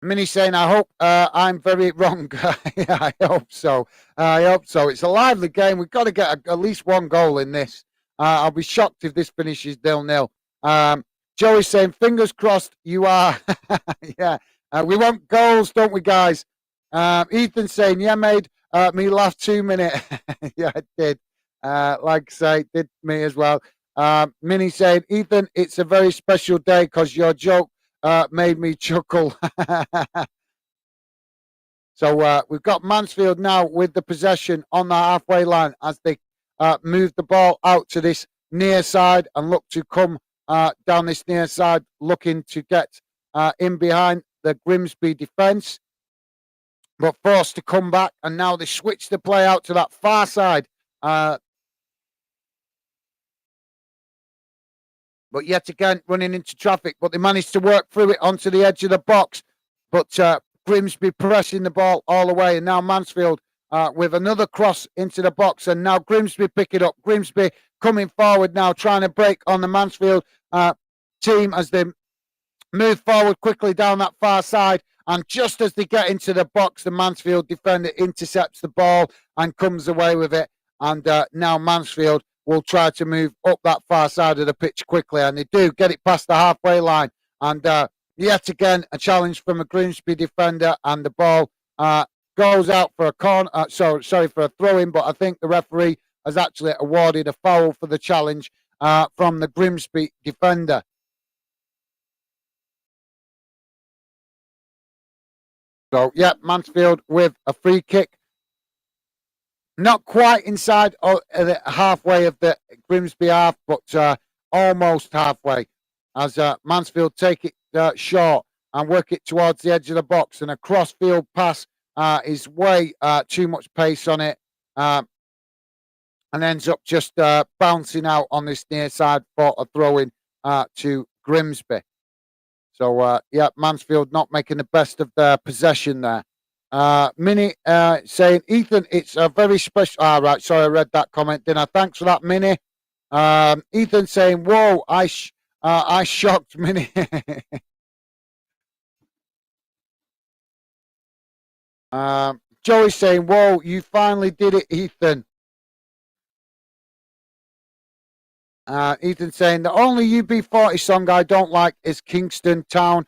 Minnie saying, I hope I'm very wrong. Yeah, I hope so. I hope so. It's a lively game. We've got to get at least one goal in this. I'll be shocked if this finishes 0-0. Joey's saying, fingers crossed you are. Yeah, we want goals, don't we, guys? Ethan saying, yeah, made me laugh 2 minutes. Yeah, it did. Like I say, it did me as well. Minnie saying, Ethan, it's a very special day because your joke made me chuckle. So we've got Mansfield now with the possession on the halfway line as they move the ball out to this near side and look to come down this near side, looking to get in behind the Grimsby defence, but forced to come back. And now they switch the play out to that far side. But yet again, running into traffic, but they managed to work through it onto the edge of the box. But Grimsby pressing the ball all the way, and now Mansfield with another cross into the box, and now Grimsby pick it up. Grimsby coming forward now, trying to break on the Mansfield team as they move forward quickly down that far side. And just as they get into the box, the Mansfield defender intercepts the ball and comes away with it. And now Mansfield will try to move up that far side of the pitch quickly, and they do get it past the halfway line. And yet again, a challenge from a Grimsby defender, and the ball goes out for a corner. Sorry, for a throw-in, but I think the referee has actually awarded a foul for the challenge from the Grimsby defender. So, yeah, Mansfield with a free kick. Not quite inside the halfway of the Grimsby half, but almost halfway. As Mansfield take it short and work it towards the edge of the box. And a cross-field pass is way too much pace on it. And ends up just bouncing out on this near side for a throw-in to Grimsby. So, yeah, Mansfield not making the best of their possession there. Minnie saying, Ethan, it's a very special. Ah, right. Sorry, I read that comment, didn't I? Thanks for that, Minnie. Ethan saying, whoa, I shocked Minnie. Joey saying, whoa, you finally did it, Ethan. Ethan saying, the only UB40 song I don't like is Kingston Town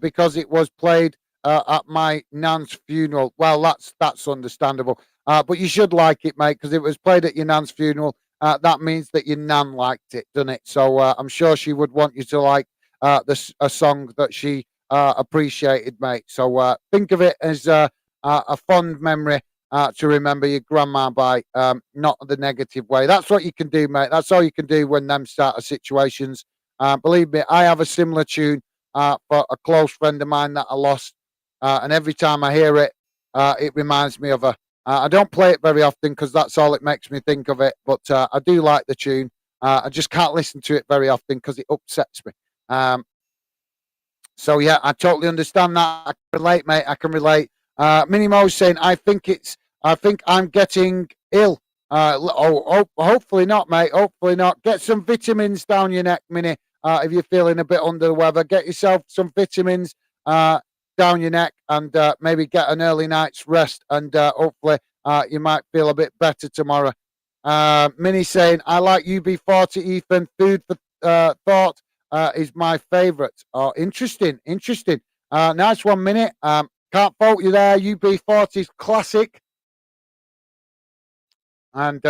because it was played at my nan's funeral. Well, that's understandable. But you should like it, mate, because it was played at your nan's funeral. That means that your nan liked it, doesn't it? So I'm sure she would want you to like a song that she appreciated, mate. So think of it as a fond memory to remember your grandma by, not the negative way. That's what you can do, mate. That's all you can do when them sort of situations. Believe me, I have a similar tune for a close friend of mine that I lost, and every time I hear it, it reminds me of her. I don't play it very often because that's all it makes me think of it, but I do like the tune. I just can't listen to it very often because it upsets me. So yeah, I totally understand that. I can relate, mate. I can relate. Minnie Mo's saying, I think I'm getting ill. Hopefully not, mate. Hopefully not. Get some vitamins down your neck, Minnie. If you're feeling a bit under the weather, get yourself some vitamins down your neck, and maybe get an early night's rest, and hopefully you might feel a bit better tomorrow. Minnie saying, I like UB40, Ethan. Food for thought is my favourite. Oh, interesting. Nice 1 minute. Can't fault you there. UB40's classic. And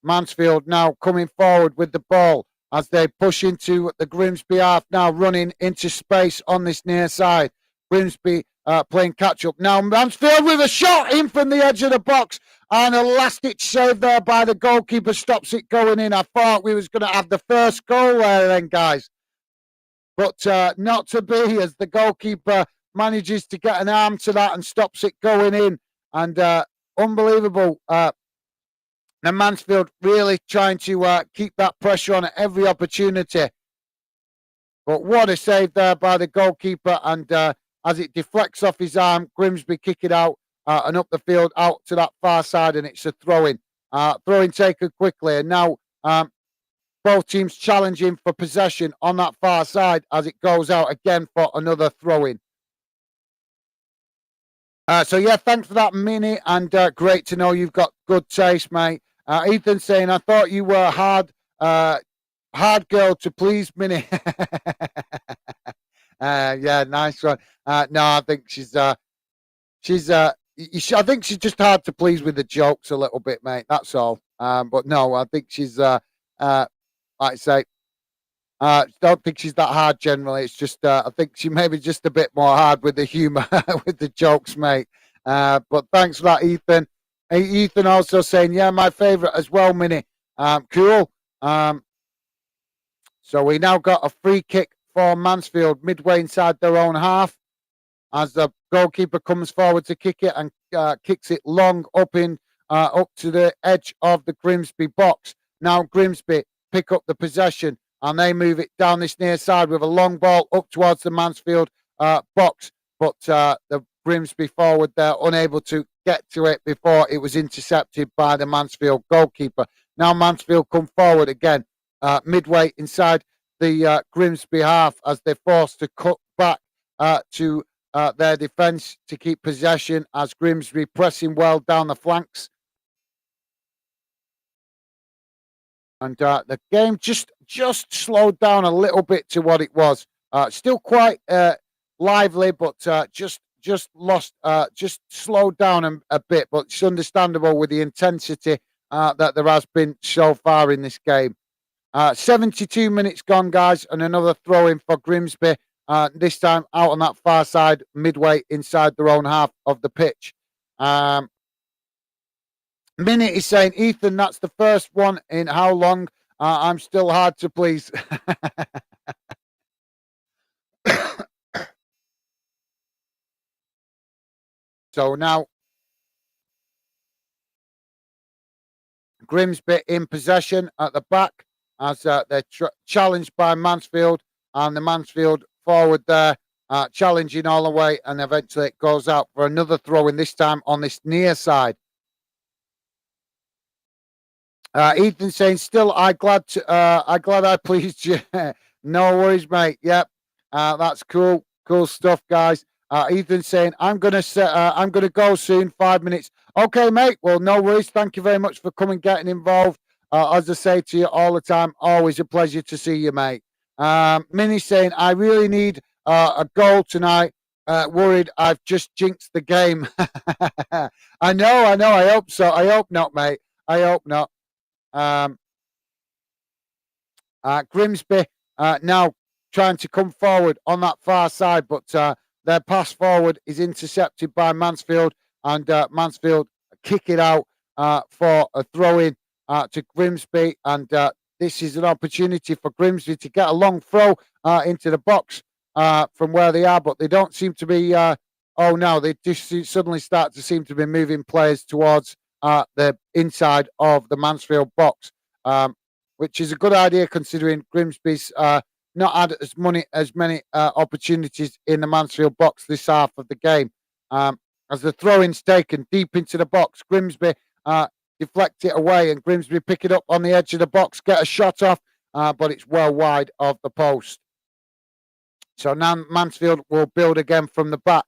Mansfield now coming forward with the ball as they push into the Grimsby half, now running into space on this near side. Grimsby playing catch-up. Now Mansfield with a shot in from the edge of the box, and a last-ditch save there by the goalkeeper stops it going in. I thought we was going to have the first goal there then, guys. But not to be, as the goalkeeper manages to get an arm to that and stops it going in. And unbelievable. And Mansfield really trying to keep that pressure on at every opportunity. But what a save there by the goalkeeper. And as it deflects off his arm, Grimsby kick it out and up the field out to that far side. And it's a throw-in. Throw-in taken quickly. And now both teams challenging for possession on that far side as it goes out again for another throw-in. So, yeah, thanks for that, Minnie. And great to know you've got good taste, mate. Ethan saying, I thought you were hard girl to please, Minnie. Yeah, nice one. No, I think I think she's just hard to please with the jokes a little bit, mate. That's all. But no, I think she's, like I say, don't think she's that hard generally. It's just, I think she may be just a bit more hard with the humour, with the jokes, mate. But thanks for that, Ethan. Ethan also saying, yeah, my favourite as well, Minnie. Cool. So we now got a free kick for Mansfield midway inside their own half as the goalkeeper comes forward to kick it and kicks it long up to the edge of the Grimsby box. Now Grimsby pick up the possession and they move it down this near side with a long ball up towards the Mansfield box. But the Grimsby forward there unable to get to it before it was intercepted by the Mansfield goalkeeper. Now Mansfield come forward again midway inside the Grimsby half as they're forced to cut back to their defence to keep possession as Grimsby pressing well down the flanks. And the game just slowed down a little bit to what it was. Still quite lively, but just slowed down a bit. But it's understandable with the intensity that there has been so far in this game. 72 minutes gone, guys, and another throw-in for Grimsby. This time out on that far side, midway inside their own half of the pitch. Minute is saying, Ethan, that's the first one in how long? I'm still hard to please. So now Grimsby in possession at the back as they're challenged by Mansfield, and the Mansfield forward there challenging all the way, and eventually it goes out for another throw in, this time on this near side. Ethan saying, still, I glad I pleased you. No worries, mate. Yep, that's cool stuff, guys. Ethan saying, I'm gonna go soon. 5 minutes. Okay, mate. Well, no worries. Thank you very much for coming, getting involved. As I say to you all the time, always a pleasure to see you, mate. Minnie saying, I really need a goal tonight. Worried I've just jinxed the game. I know. I hope so. I hope not, mate. I hope not. Grimsby now trying to come forward on that far side, but their pass forward is intercepted by Mansfield, and Mansfield kick it out for a throw-in to Grimsby, and this is an opportunity for Grimsby to get a long throw into the box from where they are, but they don't seem to be. Oh no, they just suddenly start to seem to be moving players towards the inside of the Mansfield box, which is a good idea considering Grimsby's not had as many opportunities in the Mansfield box this half of the game. As the throw-in's taken deep into the box, Grimsby deflect it away, and Grimsby pick it up on the edge of the box, get a shot off, but it's well wide of the post. So now Mansfield will build again from the back.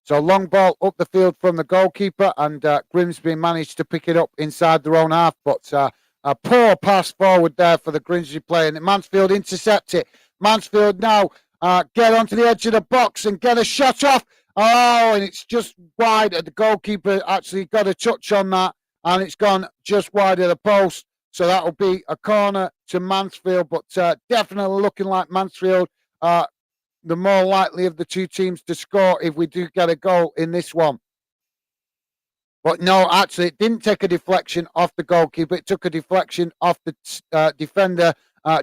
So long ball up the field from the goalkeeper, and Grimsby managed to pick it up inside their own half, but a poor pass forward there for the Grimsby player, and Mansfield intercept it. Mansfield now get onto the edge of the box and get a shot off. Oh, and it's just wide. The goalkeeper actually got a touch on that, and it's gone just wide of the post. So that will be a corner to Mansfield, but definitely looking like Mansfield the more likely of the two teams to score if we do get a goal in this one. But no, actually, it didn't take a deflection off the goalkeeper. It took a deflection off the defender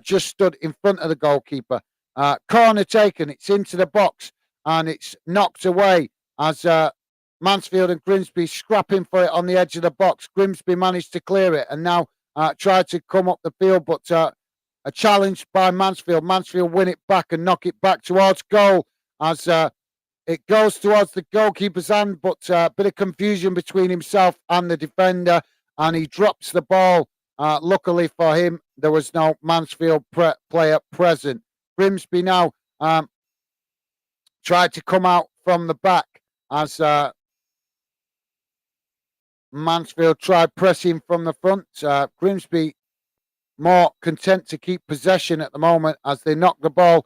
just stood in front of the goalkeeper. Corner taken. It's into the box, and it's knocked away as Mansfield and Grimsby scrapping for it on the edge of the box. Grimsby managed to clear it and now tried to come up the field, but a challenge by Mansfield. Mansfield win it back and knock it back towards goal as it goes towards the goalkeeper's hand, but a bit of confusion between himself and the defender, and he drops the ball. Luckily for him, there was no Mansfield player present. Grimsby now tried to come out from the back as Mansfield tried pressing from the front. Grimsby more content to keep possession at the moment as they knock the ball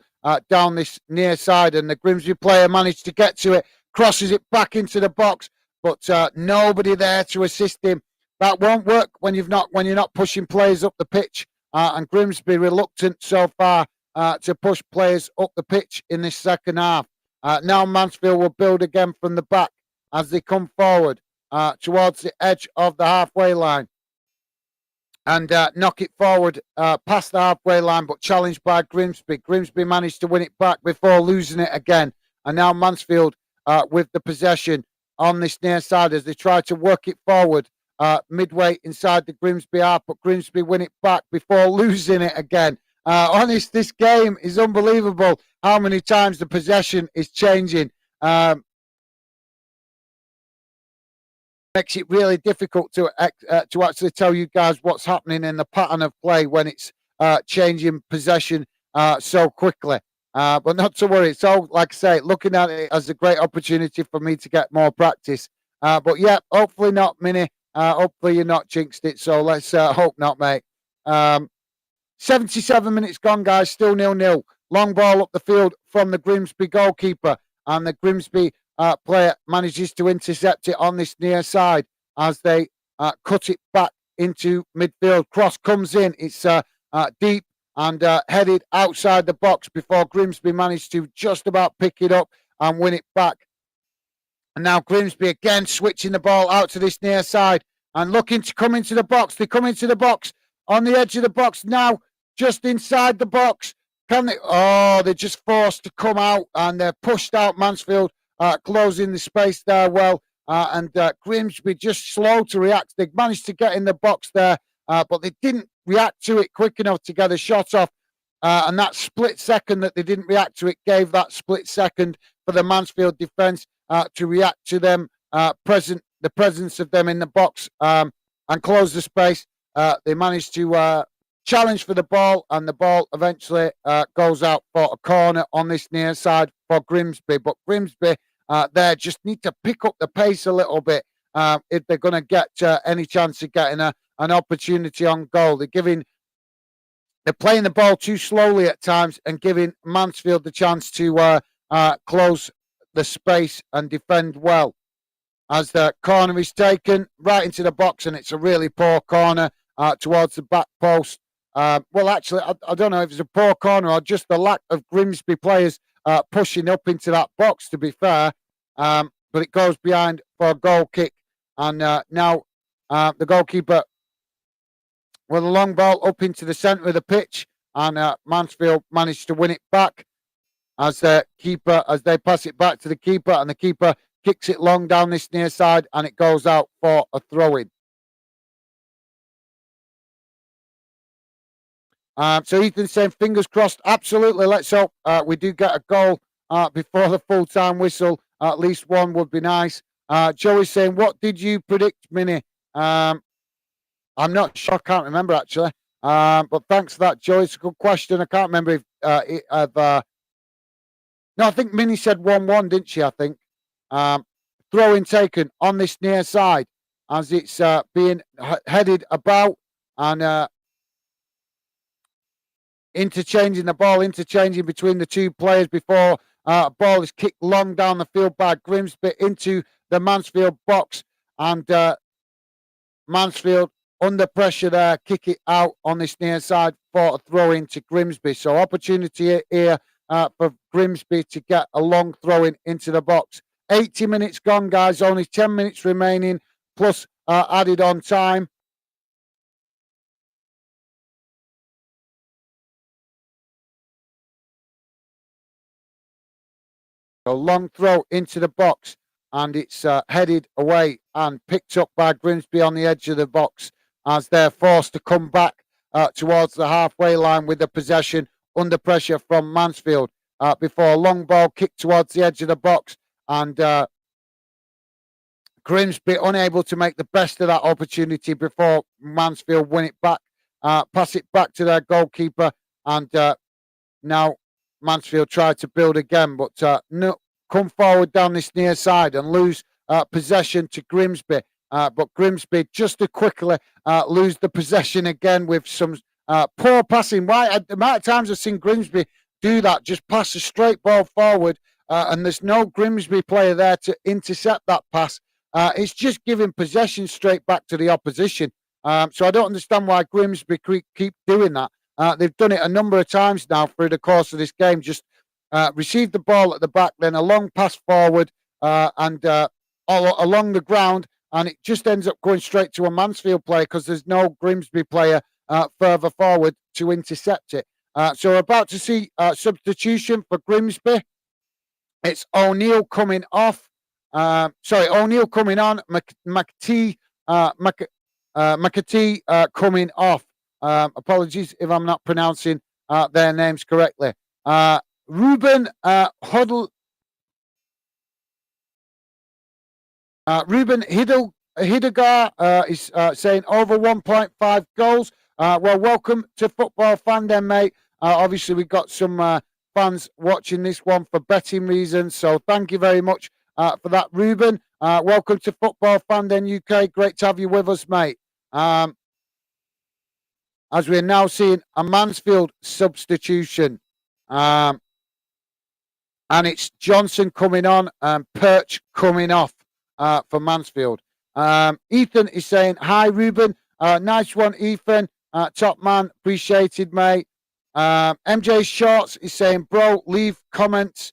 down this near side, and the Grimsby player managed to get to it, crosses it back into the box, but nobody there to assist him. That won't work when you're not pushing players up the pitch, and Grimsby reluctant so far to push players up the pitch in this second half. Now Mansfield will build again from the back as they come forward towards the edge of the halfway line and knock it forward past the halfway line, but challenged by Grimsby. Grimsby managed to win it back before losing it again. And now Mansfield with the possession on this near side as they try to work it forward midway inside the Grimsby half, but Grimsby win it back before losing it again. Honest, this game is unbelievable how many times the possession is changing. Makes it really difficult to actually tell you guys what's happening in the pattern of play when it's changing possession so quickly. But not to worry. It's all, like I say, looking at it as a great opportunity for me to get more practice. But yeah, hopefully not, Minnie. Hopefully you're not jinxed it. So let's hope not, mate. 77 minutes gone, guys. Still 0-0. Long ball up the field from the Grimsby goalkeeper, and the Grimsby player manages to intercept it on this near side as they cut it back into midfield. Cross comes in. It's deep and headed outside the box before Grimsby managed to just about pick it up and win it back. And now Grimsby again switching the ball out to this near side and looking to come into the box. They come into the box on the edge of the box now, just inside the box. Can they? Oh, they're just forced to come out and they're pushed out. Mansfield closing the space there well, and Grimsby just slow to react. They managed to get in the box there, but they didn't react to it quick enough to get a shot off. And that split second that they didn't react to it gave that split second for the Mansfield defence to react to them, the presence of them in the box, and close the space. They managed to challenge for the ball, and the ball eventually goes out for a corner on this near side for Grimsby. But Grimsby there just need to pick up the pace a little bit if they're going to get any chance of getting an opportunity on goal. They're playing the ball too slowly at times and giving Mansfield the chance to close the space and defend well. As the corner is taken right into the box, and it's a really poor corner towards the back post. Well, actually, I don't know if it's a poor corner or just the lack of Grimsby players pushing up into that box, to be fair. But it goes behind for a goal kick. And now the goalkeeper with a long ball up into the centre of the pitch, and Mansfield managed to win it back as they pass it back to the keeper, and the keeper kicks it long down this near side, and it goes out for a throw-in. So Ethan's saying, fingers crossed. Absolutely. Let's hope we do get a goal before the full-time whistle. At least one would be nice. Joey's saying, what did you predict, Minnie? I'm not sure. I can't remember, actually. But thanks for that, Joey. It's a good question. I can't remember if... No, I think Minnie said 1-1, didn't she, I think? Throw-in taken on this near side as it's being headed about and interchanging between the two players before ball is kicked long down the field by Grimsby into the Mansfield box, and Mansfield under pressure there, kick it out on this near side for a throw-in to Grimsby. So opportunity here for Grimsby to get a long throw-in into the box. 80 minutes gone, guys. Only 10 minutes remaining, plus added on time. A long throw into the box, and it's headed away and picked up by Grimsby on the edge of the box as they're forced to come back towards the halfway line with the possession under pressure from Mansfield before a long ball kicked towards the edge of the box, and Grimsby unable to make the best of that opportunity before Mansfield win it back, pass it back to their goalkeeper, and now Mansfield tried to build again, but no, come forward down this near side and lose possession to Grimsby. But Grimsby just to quickly lose the possession again with some poor passing. The amount of times I've seen Grimsby do that, just pass a straight ball forward, and there's no Grimsby player there to intercept that pass. It's just giving possession straight back to the opposition. So I don't understand why Grimsby keep doing that. They've done it a number of times now through the course of this game. Just received the ball at the back, then a long pass forward and all along the ground, and it just ends up going straight to a Mansfield player because there's no Grimsby player further forward to intercept it. So we're about to see substitution for Grimsby. It's O'Neill coming off. O'Neill coming on. McAtee coming off. Apologies if I'm not pronouncing their names correctly. Ruben Hidegar is saying over 1.5 goals. Well, welcome to Football Fan then, mate. Obviously, we've got some fans watching this one for betting reasons, so thank you very much for that, Ruben. Welcome to Football Fan then UK. Great to have you with us, mate. As we're now seeing a Mansfield substitution. And it's Johnson coming on and Perch coming off for Mansfield. Ethan is saying, hi, Ruben. Nice one, Ethan. Top man. Appreciated, mate. MJ Shorts is saying, bro, leave comments.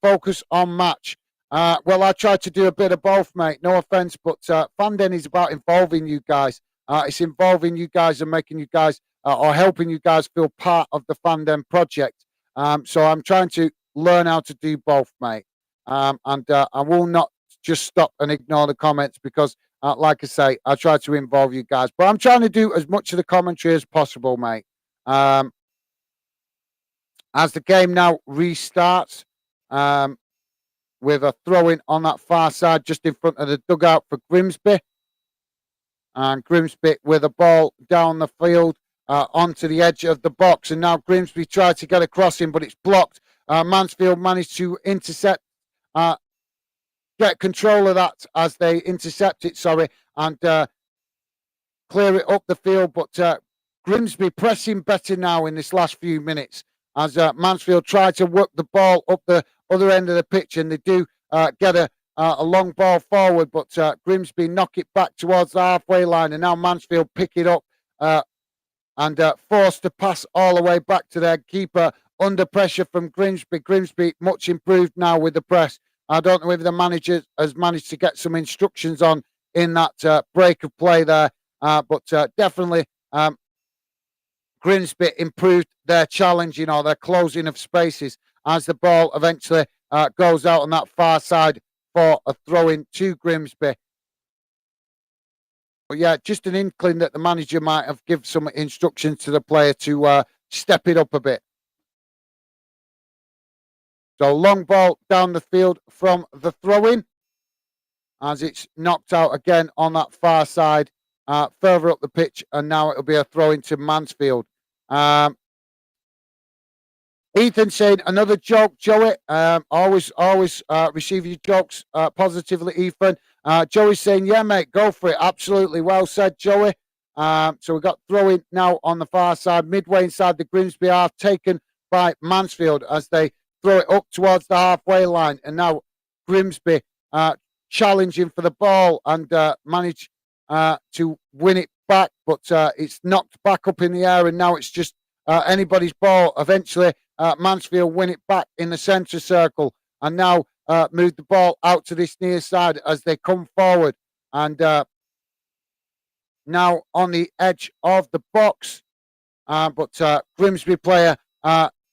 Focus on match. Well, I tried to do a bit of both, mate. No offense, but Fanden is about involving you guys. It's involving you guys and making you guys or helping you guys feel part of the Fandom project. So I'm trying to learn how to do both, mate. And I will not just stop and ignore the comments because, like I say, I try to involve you guys. But I'm trying to do as much of the commentary as possible, mate. As the game now restarts, with a throw-in on that far side just in front of the dugout for Grimsby. And Grimsby with a ball down the field onto the edge of the box. And now Grimsby tried to get a crossing, but it's blocked. Mansfield managed to intercept, get control of that as they intercept it, and clear it up the field. But Grimsby pressing better now in this last few minutes as Mansfield try to work the ball up the other end of the pitch, and they do get a long ball forward, but Grimsby knock it back towards the halfway line, and now Mansfield pick it up and forced to pass all the way back to their keeper under pressure from Grimsby. Grimsby much improved now with the press. I don't know if the manager has managed to get some instructions on in that break of play there, but definitely Grimsby improved their challenge, their closing of spaces as the ball eventually goes out on that far side for a throw-in to Grimsby. But yeah, just an inkling that the manager might have given some instructions to the player to step it up a bit. So long ball down the field from the throw-in as it's knocked out again on that far side, further up the pitch, and now it'll be a throw-in to Mansfield. Ethan saying another joke, Joey. Always receive your jokes positively, Ethan. Joey's saying, yeah, mate, go for it. Absolutely. Well said, Joey. So we've got throwing now on the far side, midway inside the Grimsby half, taken by Mansfield as they throw it up towards the halfway line. And now Grimsby challenging for the ball and manage to win it back, but it's knocked back up in the air, and now it's just anybody's ball. Eventually, Mansfield win it back in the centre circle, and now move the ball out to this near side as they come forward, and now on the edge of the box, but Grimsby player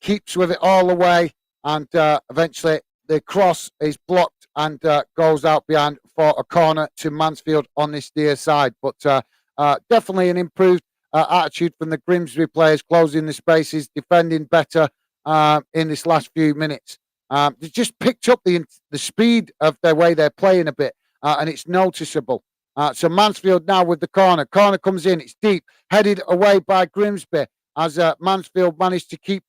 keeps with it all the way, and eventually the cross is blocked and goes out behind for a corner to Mansfield on this near side. But definitely an improved attitude from the Grimsby players, closing the spaces, defending better in this last few minutes. They just picked up the speed of their way they're playing a bit, and it's noticeable. So Mansfield now with the corner. Corner comes in. It's deep, headed away by Grimsby as Mansfield managed to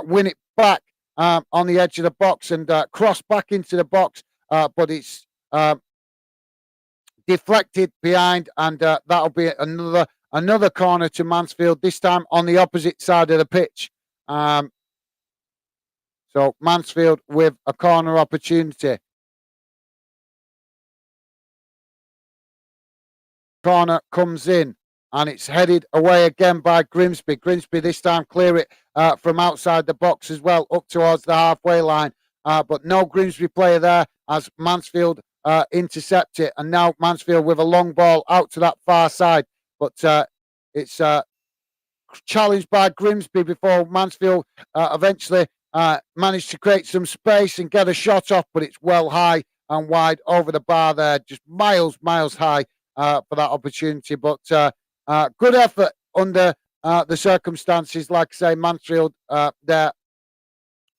win it back on the edge of the box and cross back into the box, but it's deflected behind, and that'll be another corner to Mansfield, this time on the opposite side of the pitch. So Mansfield with a corner opportunity. Corner comes in, and it's headed away again by Grimsby. Grimsby this time clear it from outside the box as well, up towards the halfway line. But no Grimsby player there as Mansfield intercept it. And now Mansfield with a long ball out to that far side. But it's challenged by Grimsby before Mansfield eventually managed to create some space and get a shot off. But it's well high and wide over the bar there, just miles high for that opportunity. But good effort under the circumstances. Like I say, Mansfield, they're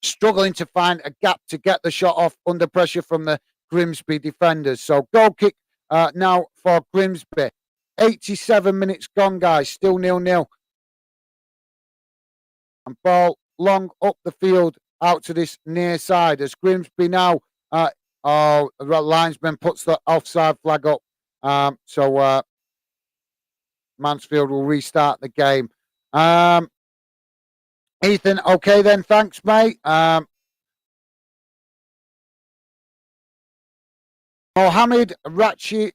struggling to find a gap to get the shot off under pressure from the Grimsby defenders. So goal kick now for Grimsby. 87 minutes gone, guys. Still 0-0. And ball long up the field out to this near side as Grimsby now. The linesman puts the offside flag up. So Mansfield will restart the game. Ethan, okay then, thanks, mate. Mohammed Ratchil,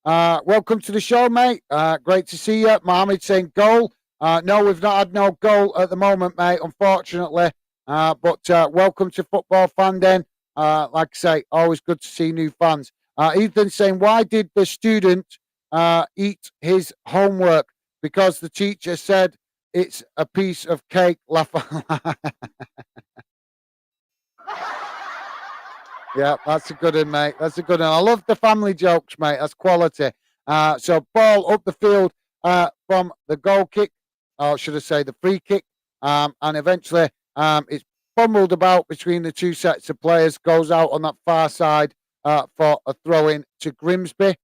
welcome to the show, mate. Great to see you. Mohammed saying goal. No, we've not had no goal at the moment, mate, unfortunately. But welcome to Football Fan Den. Like I say, always good to see new fans. Ethan saying, why did the student eat his homework? Because the teacher said it's a piece of cake. Laugh. Yeah, that's a good one, mate. That's a good one. I love the family jokes, mate. That's quality. So ball up the field from the goal kick, or should I say the free kick, and eventually it's fumbled about between the two sets of players, goes out on that far side for a throw in to Grimsby.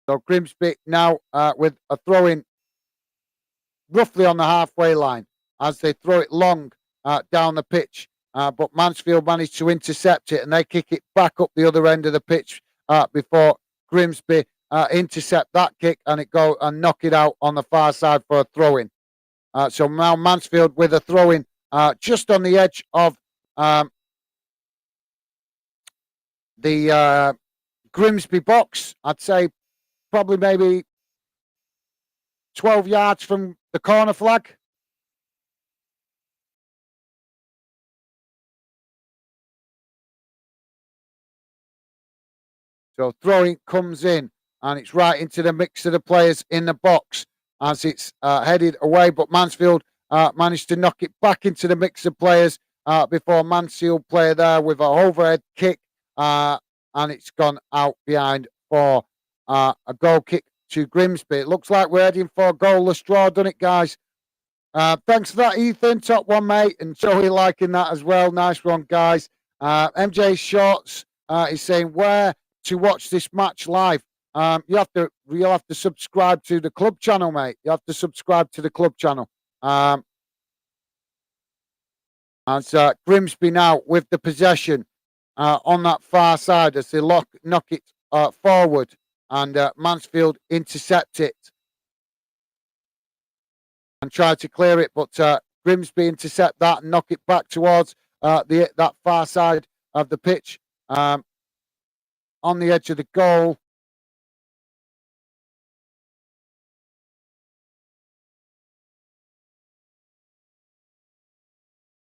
So Grimsby now with a throw in roughly on the halfway line as they throw it long down the pitch. But Mansfield managed to intercept it and they kick it back up the other end of the pitch before Grimsby intercept that kick and it go and knock it out on the far side for a throw in. So now Mansfield with a throw in just on the edge of the Grimsby box. I'd say probably maybe 12 yards from the corner flag. So throwing comes in and it's right into the mix of the players in the box as it's headed away. But Mansfield managed to knock it back into the mix of players before Mansfield player there with an overhead kick and it's gone out behind for a goal kick to Grimsby. It looks like we're heading for a goalless draw, doesn't it, guys? Thanks for that, Ethan. Top one, mate. And Joey liking that as well. Nice one, guys. MJ Shorts is saying, where to watch this match live? You'll have to subscribe to the club channel, mate. You have to subscribe to the club channel. And Grimsby now with the possession on that far side as they knock it forward and Mansfield intercept it and try to clear it, but Grimsby intercept that and knock it back towards that far side of the pitch on the edge of the goal.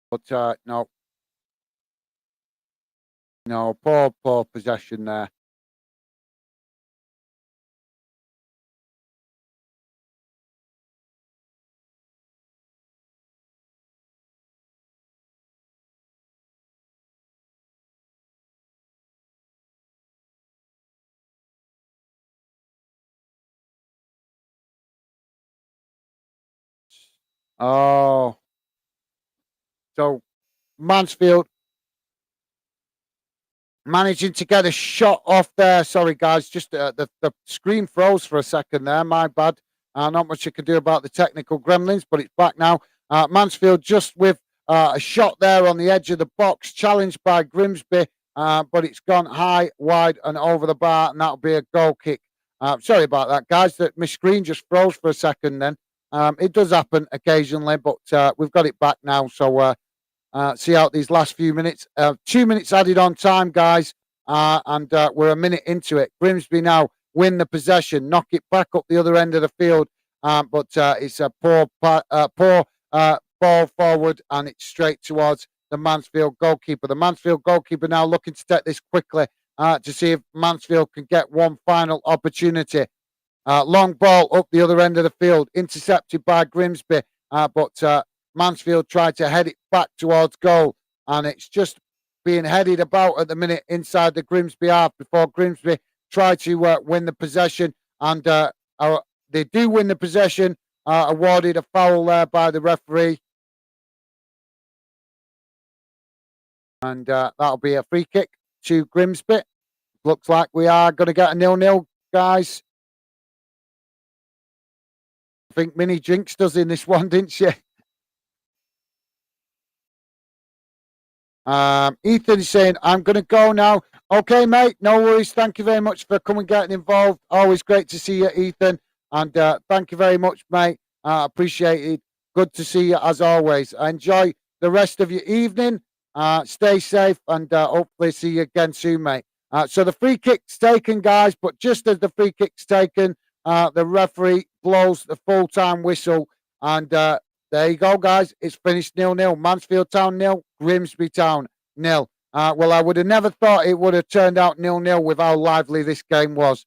But no, poor possession there. Oh, so Mansfield managing to get a shot off there. Sorry, guys, just the screen froze for a second there. My bad. Not much you can do about the technical gremlins, but it's back now. Mansfield just with a shot there on the edge of the box, challenged by Grimsby, but it's gone high, wide, and over the bar, and that'll be a goal kick. Sorry about that, guys. That my screen just froze for a second then. It does happen occasionally, but we've got it back now. So see out these last few minutes. 2 minutes added on time, guys, and we're a minute into it. Grimsby now win the possession, knock it back up the other end of the field, but it's a poor ball forward, and it's straight towards the Mansfield goalkeeper. The Mansfield goalkeeper now looking to take this quickly to see if Mansfield can get one final opportunity. Long ball up the other end of the field, intercepted by Grimsby, but Mansfield tried to head it back towards goal, and it's just being headed about at the minute inside the Grimsby half before Grimsby try to win the possession, and they do win the possession, awarded a foul there by the referee, and that'll be a free kick to Grimsby. Looks like we are going to get a 0-0, guys. I think Minnie jinxed us in this one, didn't she? Ethan's saying, I'm going to go now. Okay, mate, no worries. Thank you very much for coming and getting involved. Always great to see you, Ethan. And thank you very much, mate. Appreciate it. Good to see you as always. Enjoy the rest of your evening. Stay safe and hopefully see you again soon, mate. So the free kick's taken, guys, but just as the free kick's taken, the referee blows the full-time whistle, and there you go, guys. It's finished 0-0. Mansfield Town 0, Grimsby Town 0. Well, I would have never thought it would have turned out 0-0 with how lively this game was.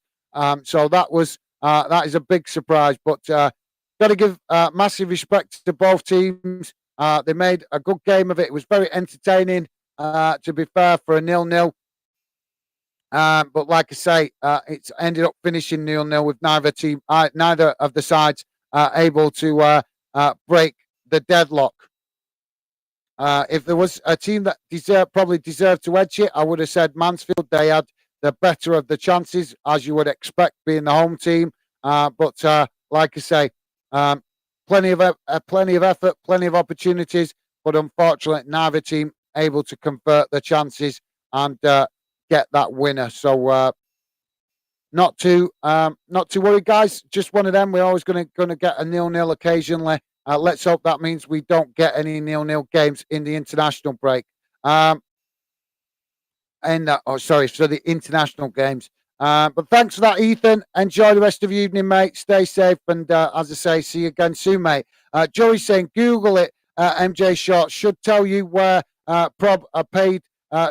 So that is a big surprise. But got to give massive respect to both teams. They made a good game of it. It was very entertaining. to be fair, for a 0-0. But like I say, it's ended up finishing 0-0 with neither of the sides able to break the deadlock. If there was a team that probably deserved to edge it, I would have said Mansfield. They had the better of the chances, as you would expect, being the home team. But like I say, plenty of effort, plenty of opportunities, but unfortunately, neither team able to convert the chances and get that winner. So not to worry, guys. Just one of them. We're always going to get a 0-0 occasionally. Let's hope that means we don't get any 0-0 games in the international break. For the international games. But thanks for that, Ethan. Enjoy the rest of your evening, mate. Stay safe, and as I say, see you again soon, mate. Joey's saying, Google it. MJ Short should tell you where Prob a paid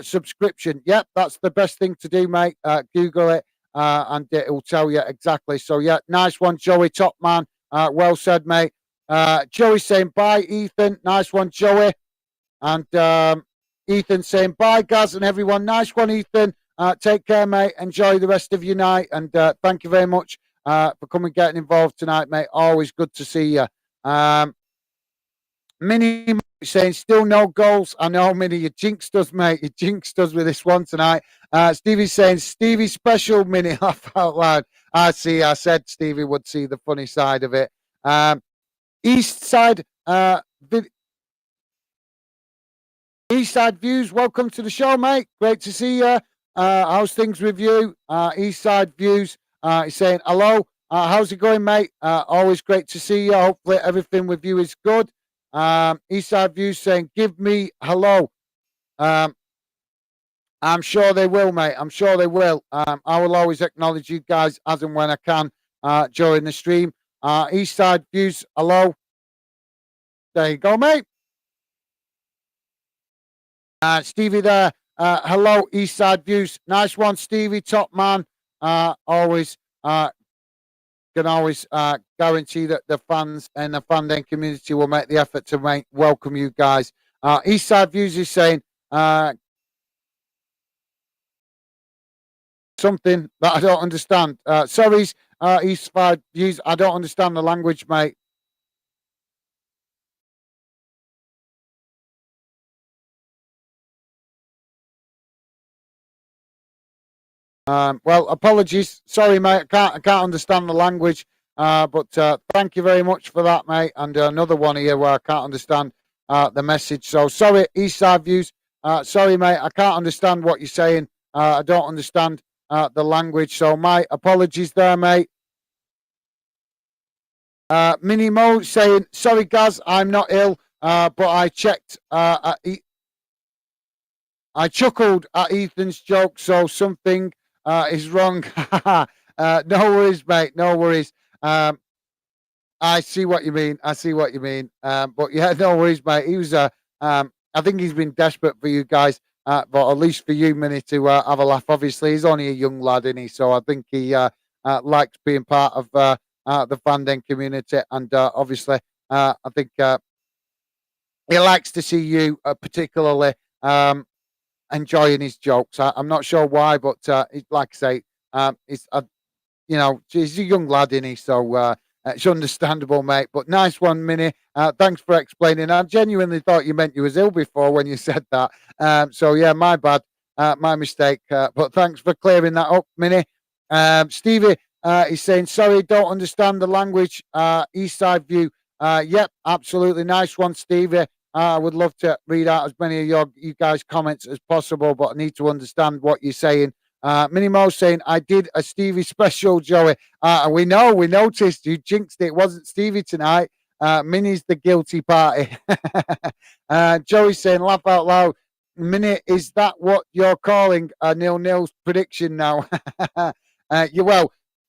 subscription. Yep, that's the best thing to do, mate. Google it, and it will tell you exactly. So, yeah, nice one, Joey, top man. Well said, mate. Joey saying, bye, Ethan. Nice one, Joey. And Ethan saying, bye, Gaz, and everyone. Nice one, Ethan. Take care, mate. Enjoy the rest of your night. And thank you very much for coming getting involved tonight, mate. Always good to see you. Minnie saying, still no goals. I know, Minnie, you jinxed us, mate. You jinxed us with this one tonight. Stevie's saying, Stevie special, Minnie. Laugh out loud. I see. I said Stevie would see the funny side of it. East Side East Side Views, welcome to the show, mate. Great to see you. How's things with you? East Side Views is saying hello. How's it going, mate? Always great to see you. Hopefully everything with you is good. East Side Views saying, give me hello. I'm sure they will, mate. I'm sure they will. I will always acknowledge you guys as and when I can during the stream. East Side Views, hello. There you go, mate. Stevie there. Hello, East Side Views. Nice one, Stevie. Top man. Always can always guarantee that the fans and the fandom community will make the effort to welcome you guys. East Side Views is saying something that I don't understand. Sorry, East Side Views. I don't understand the language, mate. Well, apologies. Sorry, mate. I can't understand the language. But thank you very much for that, mate. And another one here where I can't understand the message. So sorry, East Side Views. Sorry, mate. I can't understand what you're saying. I don't understand the language. So my apologies there, mate. Minnie Mo saying, sorry, Gaz, I'm not ill, but I checked. I chuckled at Ethan's joke, so something is wrong. No worries, mate. No worries. I see what you mean. I see what you mean. But yeah, no worries, mate. He was. I think he's been desperate for you guys, but at least for you, Minnie, to have a laugh. Obviously, he's only a young lad, isn't he? So I think he likes being part of the fandom community, and obviously, I think he likes to see you particularly enjoying his jokes. I'm not sure why, but like I say, he's he's a young lad, isn't he? So it's understandable, mate. But nice one, Minnie. Thanks for explaining. I genuinely thought you meant you was ill before when you said that. So yeah, my bad, my mistake. But thanks for clearing that up, Minnie. Stevie is saying, sorry, don't understand the language. East Side View. Yep, absolutely. Nice one, Stevie. I would love to read out as many of you guys' comments as possible, but I need to understand what you're saying. Minnie Mo saying, I did a Stevie special, Joey. We noticed you jinxed it. It wasn't Stevie tonight. Minnie's the guilty party. Joey saying, laugh out loud. Minnie, is that what you're calling a 0-0 prediction now?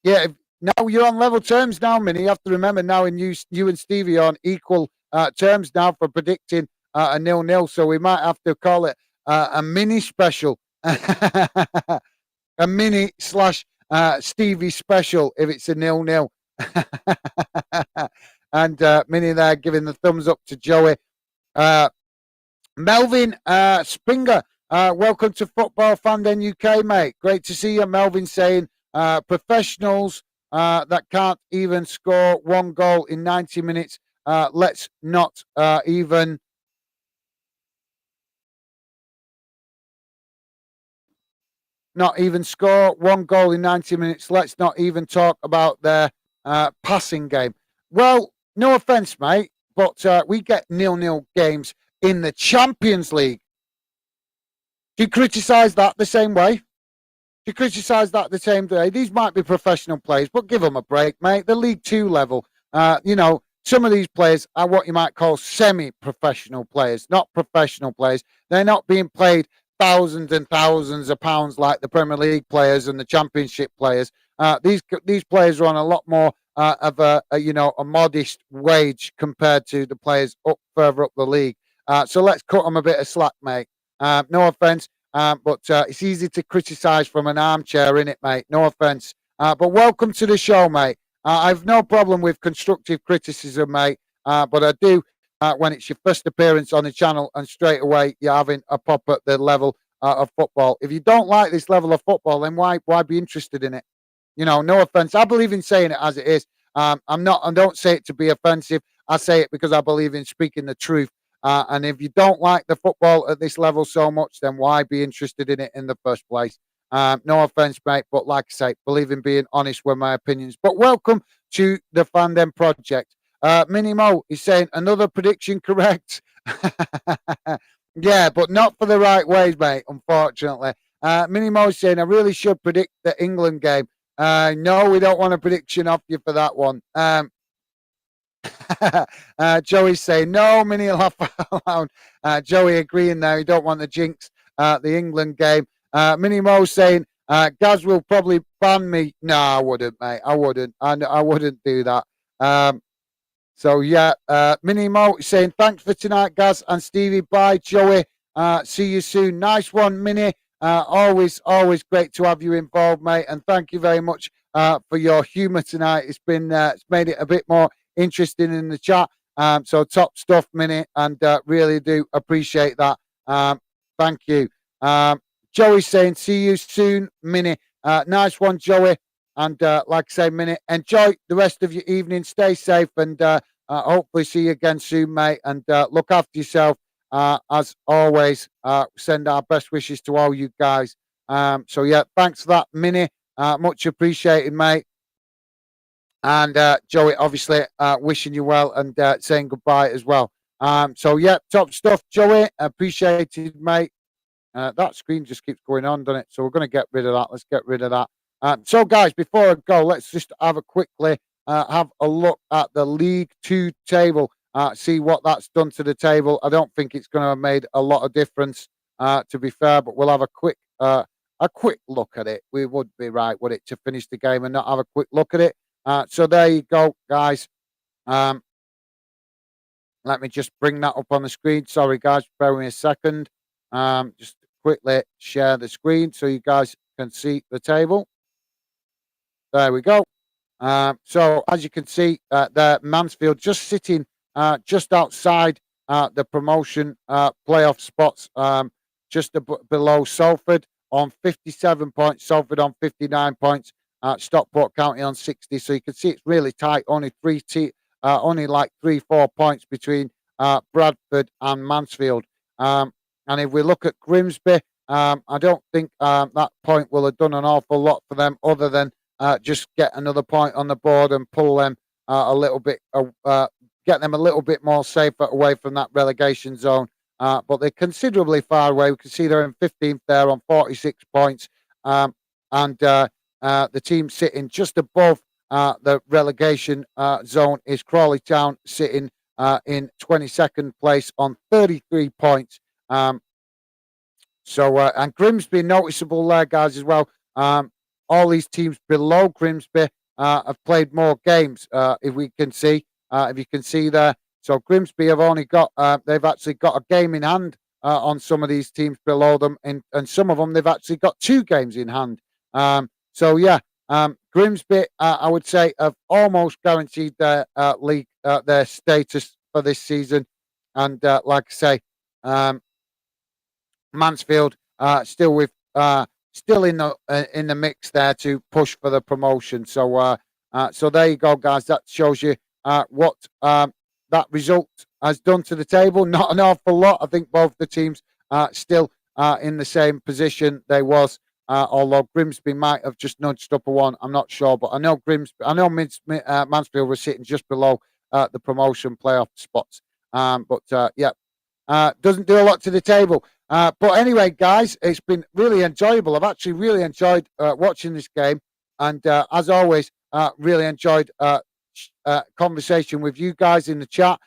Yeah, now you're on level terms now, Minnie. You have to remember now, and you and Stevie are on equal terms now for predicting a 0-0. So we might have to call it a mini special, a mini / Stevie special if it's a 0-0. And Minnie there giving the thumbs up to Joey. Melvin Springer, welcome to Football Fan Den UK, mate. Great to see you. Melvin saying professionals that can't even score one goal in 90 minutes. Let's not even score one goal in 90 minutes. Let's not even talk about their passing game. Well, no offence, mate, but we get 0-0 games in the Champions League. Do you criticise that the same way? Do you criticise that the same way? These might be professional players, but give them a break, mate. The League Two level, some of these players are what you might call semi-professional players, not professional players. They're not being played thousands and thousands of pounds like the Premier League players and the Championship players. These players are on a lot more of a modest wage compared to the players further up the league. So let's cut them a bit of slack, mate. No offence, but it's easy to criticise from an armchair, innit, mate? No offence. But welcome to the show, mate. I've no problem with constructive criticism, mate. But I do when it's your first appearance on the channel and straight away you're having a pop at the level of football. If you don't like this level of football, then why be interested in it? No offence. I believe in saying it as it is. I don't say it to be offensive. I say it because I believe in speaking the truth. And if you don't like the football at this level so much, then why be interested in it in the first place? No offense, mate, but like I say, believe in being honest with my opinions. But welcome to the Fandom Project. Mini Mo is saying another prediction correct. Yeah, but not for the right ways, mate, unfortunately. Mini Mo is saying I really should predict the England game. No, we don't want a prediction off you for that one. Joey's saying no, Mini laugh out loud. Joey agreeing there. You don't want the jinx. The England game. Mini Mo saying Gaz will probably ban me. No, I wouldn't, mate. I wouldn't. I wouldn't do that. So yeah, Mini Mo saying thanks for tonight, Gaz and Stevie. Bye, Joey. See you soon. Nice one, Mini. Always great to have you involved, mate. And thank you very much for your humour tonight. It's made it a bit more interesting in the chat. So top stuff, Mini, and really do appreciate that. Thank you. Joey's saying see you soon, Mini. Nice one, Joey. And like I say, Mini, enjoy the rest of your evening. Stay safe and hopefully see you again soon, mate. And look after yourself. As always, send our best wishes to all you guys. So yeah, thanks for that, Mini. Much appreciated, mate. And Joey, obviously, wishing you well and saying goodbye as well. So yeah, top stuff, Joey. Appreciated, mate. That screen just keeps going on, doesn't it? So we're going to get rid of that. Let's get rid of that. So guys, before I go, let's just have a look at the League Two table. See what that's done to the table. I don't think it's going to have made a lot of difference, to be fair, but we'll have a quick look at it. We would be right, would it, to finish the game and not have a quick look at it? So there you go, guys. Let me just bring that up on the screen. Sorry, guys, bear with me a second. Just quickly share the screen so you guys can see the table. There we go. So as you can see, there Mansfield just sitting just outside the promotion playoff spots, just below Salford on 57 points, Salford on 59 points, Stockport County on 60. So you can see it's really tight. Only 3-4 points between Bradford and Mansfield. And if we look at Grimsby, I don't think that point will have done an awful lot for them other than just get another point on the board and pull them a little bit, get them a little bit more safer away from that relegation zone. But they're considerably far away. We can see they're in 15th there on 46 points. And the team sitting just above the relegation zone is Crawley Town, sitting in 22nd place on 33 points. And Grimsby noticeable there, guys, as well. All these teams below Grimsby have played more games, if you can see there. So Grimsby have only got, they've actually got a game in hand on some of these teams below them, and some of them they've actually got 2 games in hand. Grimsby, I would say, have almost guaranteed their league, their status for this season. And like I say, Mansfield still in the mix there to push for the promotion. So there you go, guys. That shows you what that result has done to the table. Not an awful lot. I think both the teams still in the same position they was. Although Grimsby might have just nudged up a one, I'm not sure. But I know Mansfield was sitting just below the promotion playoff spots. Yeah, doesn't do a lot to the table. But anyway, guys, it's been really enjoyable. I've actually really enjoyed watching this game, and as always, really enjoyed conversation with you guys in the chat.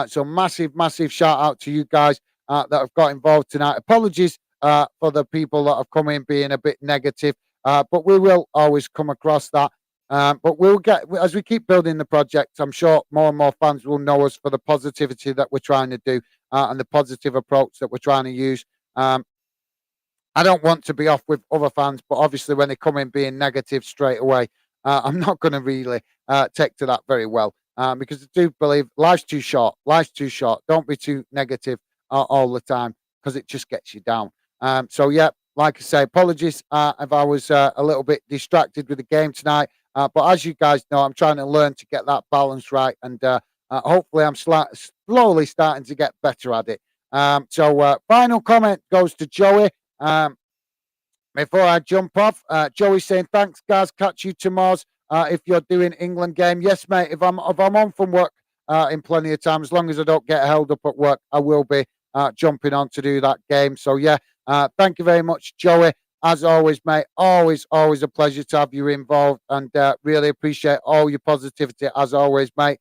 So massive shout out to you guys that have got involved tonight. Apologies for the people that have come in being a bit negative, but we will always come across that. But we'll get, as we keep building the project, I'm sure more and more fans will know us for the positivity that we're trying to do and the positive approach that we're trying to use. I don't want to be off with other fans, but obviously when they come in being negative straight away, I'm not going to really take to that very well because I do believe life's too short. Life's too short. Don't be too negative all the time because it just gets you down. So, yeah, like I say, apologies if I was a little bit distracted with the game tonight. But as you guys know, I'm trying to learn to get that balance right. And hopefully I'm slowly starting to get better at it. So final comment goes to Joey. Before I jump off, Joey saying, thanks, guys. Catch you tomorrow if you're doing England game. Yes, mate. If I'm on from work in plenty of time, as long as I don't get held up at work, I will be jumping on to do that game. So, yeah, thank you very much, Joey. As always, mate, always a pleasure to have you involved and really appreciate all your positivity as always, mate.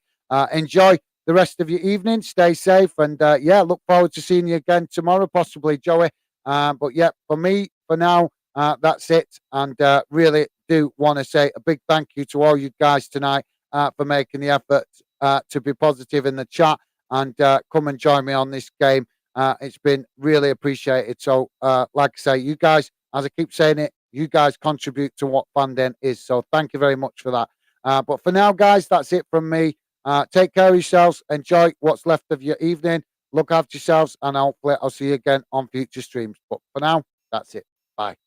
Enjoy the rest of your evening. Stay safe and, yeah, look forward to seeing you again tomorrow, possibly, Joey. But, yeah, for me, for now, that's it. And really do want to say a big thank you to all you guys tonight for making the effort to be positive in the chat and come and join me on this game. It's been really appreciated. So, like I say, you guys, as I keep saying it, you guys contribute to what Fanden is. So thank you very much for that. But for now, guys, that's it from me. Take care of yourselves. Enjoy what's left of your evening. Look after yourselves. And hopefully I'll see you again on future streams. But for now, that's it. Bye.